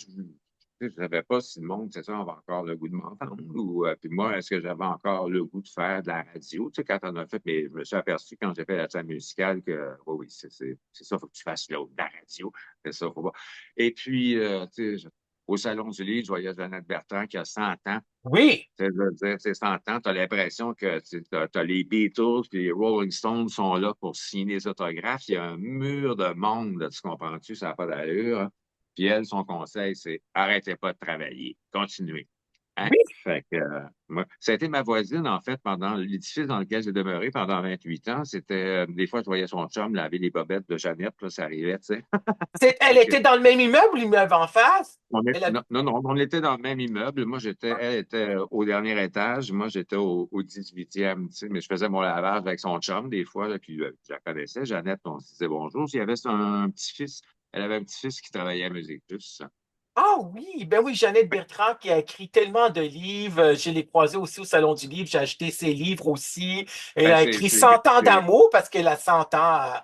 [SPEAKER 2] je savais pas si le monde, c'est ça, on avait encore le goût de m'entendre, ou puis moi, est-ce que j'avais encore le goût de faire de la radio, tu sais, quand on a fait, mais je me suis aperçu quand j'ai fait la scène musicale que, oui, oui, c'est ça, faut que tu fasses de la radio, c'est ça, faut pas. Et puis, tu sais, au Salon du Livre, je voyais Jeannette Bertrand qui a 100 ans.
[SPEAKER 1] Oui.
[SPEAKER 2] Tu sais, je veux dire, tu sais, 100 ans, tu as l'impression que tu as les Beatles et les Rolling Stones sont là pour signer des autographes. Il y a un mur de monde, là, tu comprends-tu? Ça n'a pas d'allure, hein. Puis elle, son conseil, c'est arrêtez pas de travailler, continuez. Hein?
[SPEAKER 1] Oui.
[SPEAKER 2] Fait que, ça a été ma voisine, en fait, pendant l'édifice dans lequel j'ai demeuré pendant 28 ans. C'était, des fois, je voyais son chum laver les bobettes de Jeannette, là, ça arrivait, tu sais.
[SPEAKER 1] Elle était dans le même immeuble, l'immeuble en face. Elle a...
[SPEAKER 2] Non, non, non, on était dans le même immeuble. Elle était au dernier étage. Moi, j'étais au 18e, tu sais, mais je faisais mon lavage avec son chum des fois, là, puis je la connaissais. Jeannette, on se disait bonjour. Il y avait un petit-fils. Elle avait un petit-fils qui travaillait à Musique Plus.
[SPEAKER 1] Ah oui, ben oui, Jeannette Bertrand qui a écrit tellement de livres. Je l'ai croisée aussi au Salon du Livre. J'ai acheté ses livres aussi. Elle
[SPEAKER 2] Ben,
[SPEAKER 1] a écrit 100 ans
[SPEAKER 2] c'est-
[SPEAKER 1] d'amour parce qu'elle a 100 ans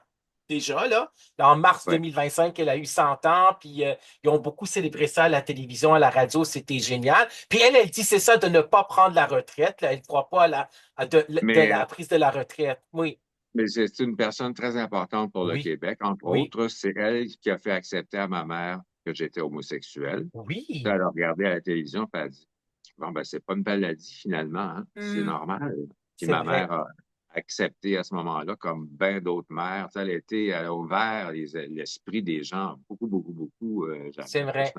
[SPEAKER 1] déjà, là. En mars
[SPEAKER 2] ouais.
[SPEAKER 1] 2025, elle a eu 100 ans. Puis ils ont beaucoup célébré ça à la télévision, à la radio. C'était génial. Puis elle dit, c'est ça, de ne pas prendre la retraite, là. Elle ne croit pas de
[SPEAKER 2] Mais
[SPEAKER 1] la prise de la retraite. Oui,
[SPEAKER 2] Mais c'est une personne très importante pour le
[SPEAKER 1] oui,
[SPEAKER 2] Québec. Entre
[SPEAKER 1] oui,
[SPEAKER 2] autres, c'est elle qui a fait accepter à ma mère que j'étais homosexuel.
[SPEAKER 1] oui.
[SPEAKER 2] Elle a regardé à la télévision et elle a dit, bon, ben, c'est pas une maladie finalement, hein. C'est
[SPEAKER 1] Hmm,
[SPEAKER 2] normal. Puis
[SPEAKER 1] c'est
[SPEAKER 2] ma
[SPEAKER 1] vrai.
[SPEAKER 2] mère a accepté à ce moment-là, comme bien d'autres mères. Tu sais, elle a ouvert l'esprit des gens beaucoup,
[SPEAKER 1] C'est
[SPEAKER 2] Jeannette.
[SPEAKER 1] vrai.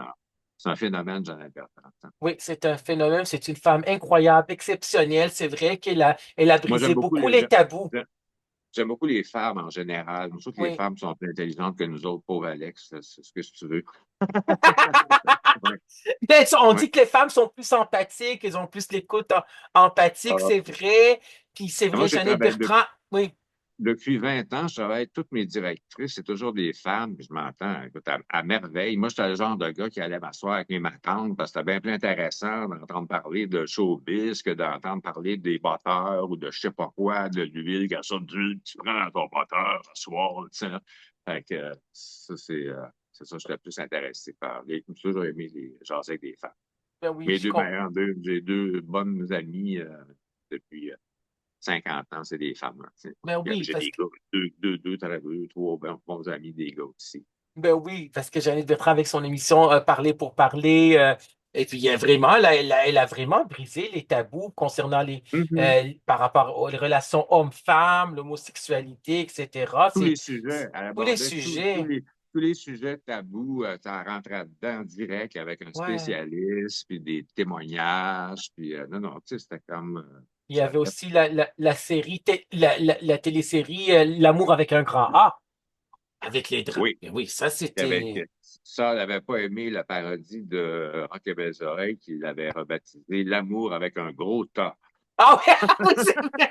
[SPEAKER 2] C'est un phénomène, Jeannette Bertrand.
[SPEAKER 1] Oui, c'est un phénomène, c'est une femme incroyable, exceptionnelle. C'est vrai elle a
[SPEAKER 2] Moi,
[SPEAKER 1] brisé beaucoup les tabous.
[SPEAKER 2] j'aime beaucoup les femmes en général. Je trouve que les
[SPEAKER 1] Oui.
[SPEAKER 2] femmes sont plus intelligentes que nous autres, pauvres Alex. C'est ce que tu veux. Ouais,
[SPEAKER 1] Mais on
[SPEAKER 2] ouais.
[SPEAKER 1] dit que les femmes sont plus empathiques, elles ont plus l'écoute empathique,
[SPEAKER 2] Euh,
[SPEAKER 1] c'est vrai. Puis c'est
[SPEAKER 2] moi,
[SPEAKER 1] vrai, Jeannette Bertrand, oui,
[SPEAKER 2] depuis 20 ans, je travaille avec toutes mes directrices, c'est toujours des femmes, puis je m'entends, écoute, à merveille. Moi, j'étais le genre de gars qui allait m'asseoir avec mes matantes parce que c'était bien plus intéressant d'entendre parler de showbiz que d'entendre parler des batteurs ou de je sais pas quoi, de l'huile, qu'à ça, d'huile, tu prends dans ton batteur ce soir, tu sais. Fait que ça, c'est ça, j'étais plus intéressé par j'ai toujours aimé les jaser avec des femmes.
[SPEAKER 1] ben oui,
[SPEAKER 2] Mes deux meilleurs, j'ai deux bonnes amies depuis 50 ans, c'est des femmes, hein, tu sais.
[SPEAKER 1] ben oui,
[SPEAKER 2] J'ai des gars, trois bons amis, des gars aussi.
[SPEAKER 1] ben oui, parce que Jeannette Bertrand avec son émission Parler pour parler, et puis il y a vraiment, là, elle a vraiment brisé les tabous concernant
[SPEAKER 2] Mhm.
[SPEAKER 1] par rapport aux relations hommes-femmes, l'homosexualité, etc.
[SPEAKER 2] Tous
[SPEAKER 1] C'est
[SPEAKER 2] les sujets, elle
[SPEAKER 1] tous les
[SPEAKER 2] abordait
[SPEAKER 1] sujets.
[SPEAKER 2] tous les sujets tabous, ça rentrait dedans direct avec un
[SPEAKER 1] Ouais.
[SPEAKER 2] spécialiste, puis des témoignages, puis non, non, tu sais, c'était comme
[SPEAKER 1] Il y avait
[SPEAKER 2] Jeannette.
[SPEAKER 1] aussi la série, la télésérie L'amour avec un grand A, avec les draps.
[SPEAKER 2] Oui,
[SPEAKER 1] Et oui, ça
[SPEAKER 2] avec
[SPEAKER 1] c'était.
[SPEAKER 2] ça, elle n'avait pas aimé la parodie de Rock et Belles Oreilles qu'il avait rebaptisé L'amour avec un gros tas.
[SPEAKER 1] Ah oui, oui, c'est vrai.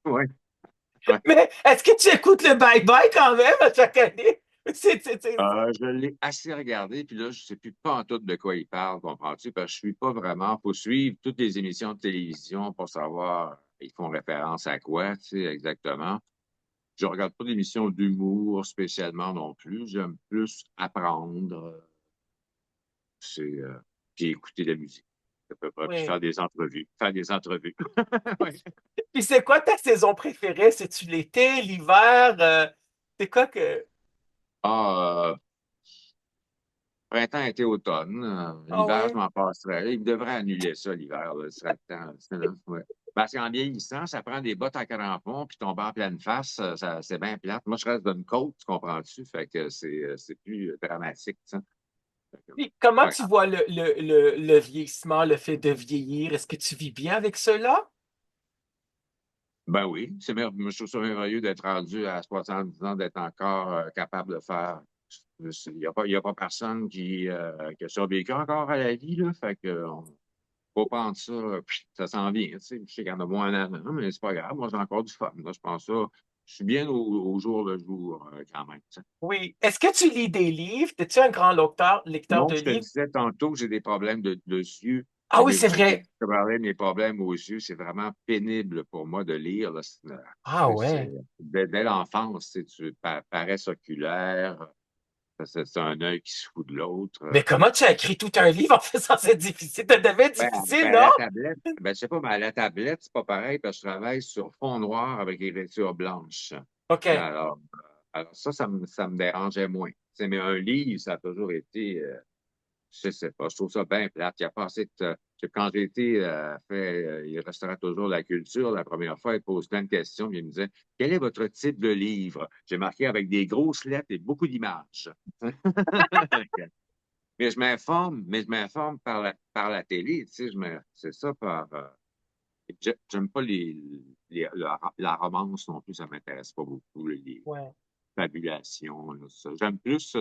[SPEAKER 2] Oui, ouais.
[SPEAKER 1] Mais est-ce que tu écoutes le bye-bye quand même à chaque année?
[SPEAKER 2] Je l'ai assez regardé, puis là, je sais plus pas en tout de quoi il parle, comprends-tu? Parce que je suis pas vraiment. Faut suivre toutes les émissions de télévision pour savoir ils font référence à quoi, tu sais, exactement. Je regarde pas d'émissions d'humour spécialement non plus. J'aime plus apprendre, c'est puis écouter de la musique. À peu près, puis
[SPEAKER 1] Oui.
[SPEAKER 2] faire des entrevues. Faire des entrevues. Ouais.
[SPEAKER 1] Puis c'est quoi ta saison préférée? C'est-tu l'été, l'hiver? C'est quoi que.
[SPEAKER 2] Ah, printemps, été, automne.
[SPEAKER 1] Ah
[SPEAKER 2] L'hiver, je
[SPEAKER 1] oui?
[SPEAKER 2] m'en passerais. Il devrait annuler ça, l'hiver. Là. Ce serait le temps. Ouais. Parce qu'en vieillissant, ça prend des bottes à crampons, puis tomber en pleine face, c'est bien plate. Moi, je reste d'une côte, tu comprends-tu? Fait que c'est plus dramatique, ça. Fait que,
[SPEAKER 1] Puis comment
[SPEAKER 2] pas
[SPEAKER 1] tu
[SPEAKER 2] grave.
[SPEAKER 1] vois le vieillissement, le fait de vieillir? Est-ce que tu vis bien avec cela?
[SPEAKER 2] Ben oui, je trouve ça merveilleux d'être rendu à 70 ans, d'être encore capable de faire. Il y a pas personne qui a survécu encore à la vie, là. Fait que, faut prendre ça, ça s'en vient, tu sais. Je sais qu'il y en a moins en avant, mais c'est pas grave. Moi, j'ai encore du fun, là. Je pense ça. Je suis bien au jour le jour, quand même, tu sais.
[SPEAKER 1] Oui. Est-ce que tu lis des livres? Es-tu un grand lecteur
[SPEAKER 2] Non,
[SPEAKER 1] de
[SPEAKER 2] je te
[SPEAKER 1] livres?
[SPEAKER 2] disais tantôt que j'ai des problèmes de yeux.
[SPEAKER 1] Ah oui, c'est vrai.
[SPEAKER 2] Je te parlais de mes problèmes aux yeux. C'est vraiment pénible pour moi de lire, là.
[SPEAKER 1] Ah
[SPEAKER 2] C'est-
[SPEAKER 1] ouais.
[SPEAKER 2] dès l'enfance, paresse oculaire, c'est un œil qui se fout de l'autre.
[SPEAKER 1] Mais comment tu as écrit tout un livre en faisant c'est difficile? Ça devait être
[SPEAKER 2] Ben,
[SPEAKER 1] difficile,
[SPEAKER 2] à
[SPEAKER 1] non?
[SPEAKER 2] la tablette, ben, je sais pas, mais à la tablette, c'est pas pareil parce que je travaille sur fond noir avec écriture blanche.
[SPEAKER 1] OK.
[SPEAKER 2] Alors ça me dérangeait moins. Mais un livre, ça a toujours été, je sais pas, je trouve ça bien plate. Il y a pas assez de, quand j'ai été il restera toujours la culture, la première fois, il pose plein de questions, puis il me disait, quel est votre type de livre? J'ai marqué avec des grosses lettres et beaucoup d'images. Mais je m'informe par la télé, tu sais, c'est ça j'aime pas la romance non plus, ça m'intéresse pas beaucoup, les
[SPEAKER 1] Ouais.
[SPEAKER 2] fabulations, là, ça. J'aime plus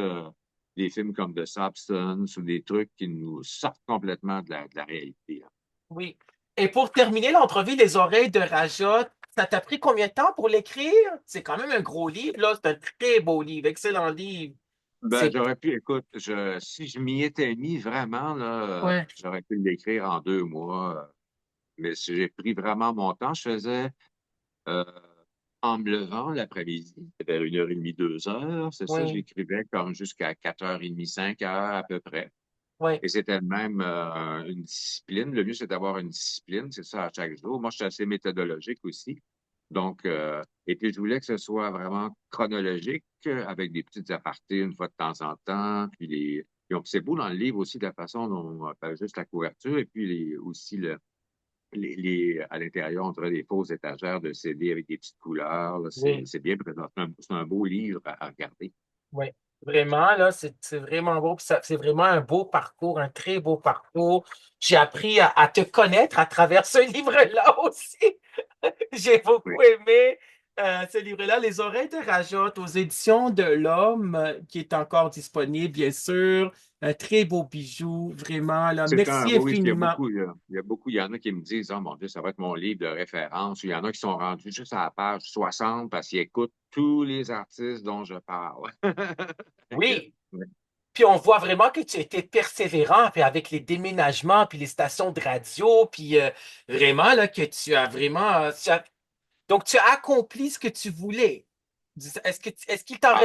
[SPEAKER 2] des films comme The Substance ou des trucs qui nous sortent complètement de la réalité, là.
[SPEAKER 1] Oui. Et pour terminer l'entrevue, Les oreilles de Raja, ça t'a pris combien de temps pour l'écrire? C'est quand même un gros livre, là. C'est un très beau livre, excellent livre.
[SPEAKER 2] Ben,
[SPEAKER 1] C'est...
[SPEAKER 2] j'aurais pu, écoute, si je m'y étais mis vraiment, là,
[SPEAKER 1] Ouais,
[SPEAKER 2] j'aurais pu l'écrire en 2 mois, mais si j'ai pris vraiment mon temps, je faisais Euh, en me levant l'après-midi, vers 1h30, 2 heures, c'est ça,
[SPEAKER 1] oui,
[SPEAKER 2] j'écrivais comme jusqu'à 4h30, 5 heures à peu près.
[SPEAKER 1] oui,
[SPEAKER 2] Et c'était même une discipline. Le mieux, c'est d'avoir une discipline, c'est ça, à chaque jour. Moi, je suis assez méthodologique aussi. Donc, et puis je voulais que ce soit vraiment chronologique, avec des petites apartés une fois de temps en temps. C'est beau dans le livre aussi de la façon dont on fait juste la couverture et puis aussi à l'intérieur, on dirait des fausses étagères de CD avec des petites couleurs, là.
[SPEAKER 1] oui.
[SPEAKER 2] C'est bien présenté. C'est un beau livre à regarder.
[SPEAKER 1] Oui, vraiment, là, c'est vraiment beau. Puis c'est vraiment un beau parcours, un très beau parcours. J'ai appris à te connaître à travers ce livre-là aussi. J'ai
[SPEAKER 2] Oui.
[SPEAKER 1] beaucoup aimé ce livre-là, Les oreilles de Rajot, aux éditions de l'Homme, qui est encore disponible, bien sûr. Un très beau bijou, vraiment, là.
[SPEAKER 2] C'est un
[SPEAKER 1] Merci
[SPEAKER 2] beau, oui,
[SPEAKER 1] infiniment.
[SPEAKER 2] il y en a qui me disent, oh mon Dieu, ça va être mon livre de référence. Il y en a qui sont rendus juste à la page 60 parce qu'ils écoutent tous les artistes dont je parle. Fait que,
[SPEAKER 1] Oui.
[SPEAKER 2] ouais.
[SPEAKER 1] Puis on voit vraiment que tu étais persévérant, puis avec les déménagements, puis les stations de radio, puis vraiment là que tu as vraiment, donc tu as accompli ce que tu voulais. Est-ce qu'il
[SPEAKER 2] En fait,
[SPEAKER 1] t'en
[SPEAKER 2] je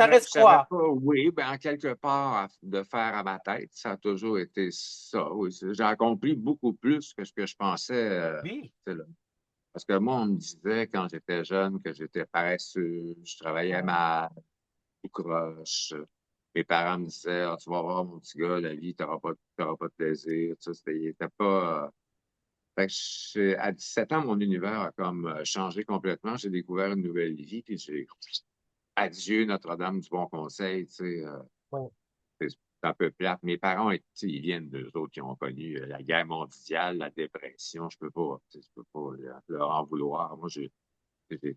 [SPEAKER 1] reste
[SPEAKER 2] savais
[SPEAKER 1] quoi?
[SPEAKER 2] pas, oui, ben, en quelque part, de faire à ma tête. Ça a toujours été ça, oui. J'ai accompli beaucoup plus que ce que je pensais,
[SPEAKER 1] Oui,
[SPEAKER 2] tu sais, là. Parce que moi, on me disait quand j'étais jeune que j'étais paresseux, je travaillais
[SPEAKER 1] ouais,
[SPEAKER 2] mal, tout croche. Mes parents me disaient, ah, tu vas voir, mon petit gars, la vie, t'auras pas de plaisir. Tu sais, c'était pas. Fait que à 17 ans, mon univers a comme changé complètement. J'ai découvert une nouvelle vie, puis j'ai adieu Notre-Dame du Bon Conseil. Tu sais,
[SPEAKER 1] ouais,
[SPEAKER 2] c'est un peu plate. Mes parents, tu sais, ils viennent d'eux autres qui ont connu la guerre mondiale, la dépression. Je peux pas, tu sais, je peux pas leur en vouloir. Moi, j'ai été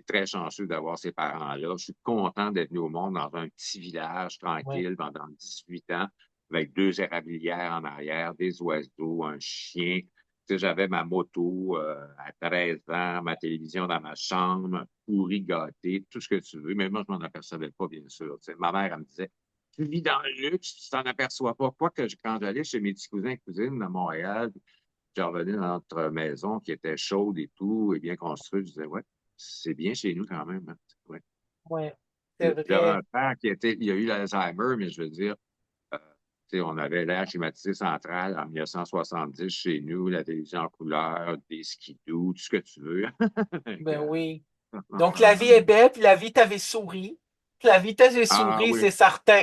[SPEAKER 2] très chanceux d'avoir ces parents-là. Je suis content d'être venu au monde dans un petit village
[SPEAKER 1] ouais,
[SPEAKER 2] tranquille pendant 18 ans, avec 2 érablières en arrière, des oiseaux, un chien. Tu sais, j'avais ma moto à 13 ans, ma télévision dans ma chambre, pourri, gâté, tout ce que tu veux. Mais moi, je m'en apercevais pas, bien sûr. Tu sais, ma mère, elle me disait, tu vis dans le luxe, tu t'en aperçois pas. Quoique, quand j'allais chez mes petits cousins et cousines à Montréal, je revenais dans notre maison qui était chaude et tout, et bien construite. Je disais, ouais, c'est bien chez nous quand même, hein. Ouais.
[SPEAKER 1] ouais, c'est
[SPEAKER 2] J'avais
[SPEAKER 1] vrai.
[SPEAKER 2] un père il a eu l'Alzheimer, mais je veux dire, euh, tu sais, on avait l'air climatisé central en 1970 chez nous, la télévision en couleur, des skidoo, tout ce que tu veux.
[SPEAKER 1] Ben oui. Donc la vie est belle, puis la vie t'avait souri. La vie t'avait
[SPEAKER 2] Ah
[SPEAKER 1] souri,
[SPEAKER 2] oui,
[SPEAKER 1] c'est certain.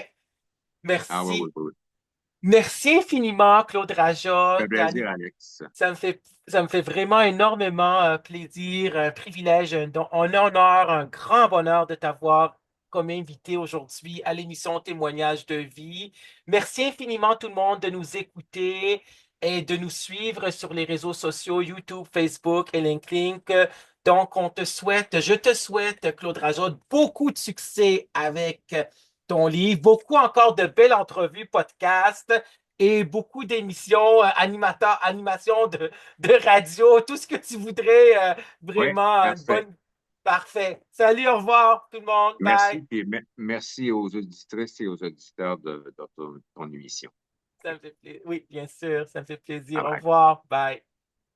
[SPEAKER 2] ah oui, oui,
[SPEAKER 1] Merci.
[SPEAKER 2] oui.
[SPEAKER 1] Merci infiniment, Claude
[SPEAKER 2] Ça
[SPEAKER 1] Rajot.
[SPEAKER 2] fait plaisir, Alex.
[SPEAKER 1] Ça me fait vraiment énormément plaisir, un privilège, un honneur, un grand bonheur de t'avoir comme invité aujourd'hui à l'émission Témoignages de vie. Merci infiniment tout le monde de nous écouter et de nous suivre sur les réseaux sociaux YouTube, Facebook et LinkedIn. Donc, je te souhaite, Claude Rajotte, beaucoup de succès avec ton livre, beaucoup encore de belles entrevues, podcasts et beaucoup d'émissions, animation de radio, tout ce que tu voudrais,
[SPEAKER 2] Oui,
[SPEAKER 1] vraiment, une
[SPEAKER 2] parfait.
[SPEAKER 1] bonne. Parfait. Salut, au revoir, tout le monde.
[SPEAKER 2] Merci,
[SPEAKER 1] Bye.
[SPEAKER 2] puis merci aux auditrices et aux auditeurs de ton émission.
[SPEAKER 1] Ça me fait plaisir. Oui, bien sûr, ça me fait plaisir.
[SPEAKER 2] Bye
[SPEAKER 1] Au
[SPEAKER 2] bye.
[SPEAKER 1] revoir. Bye.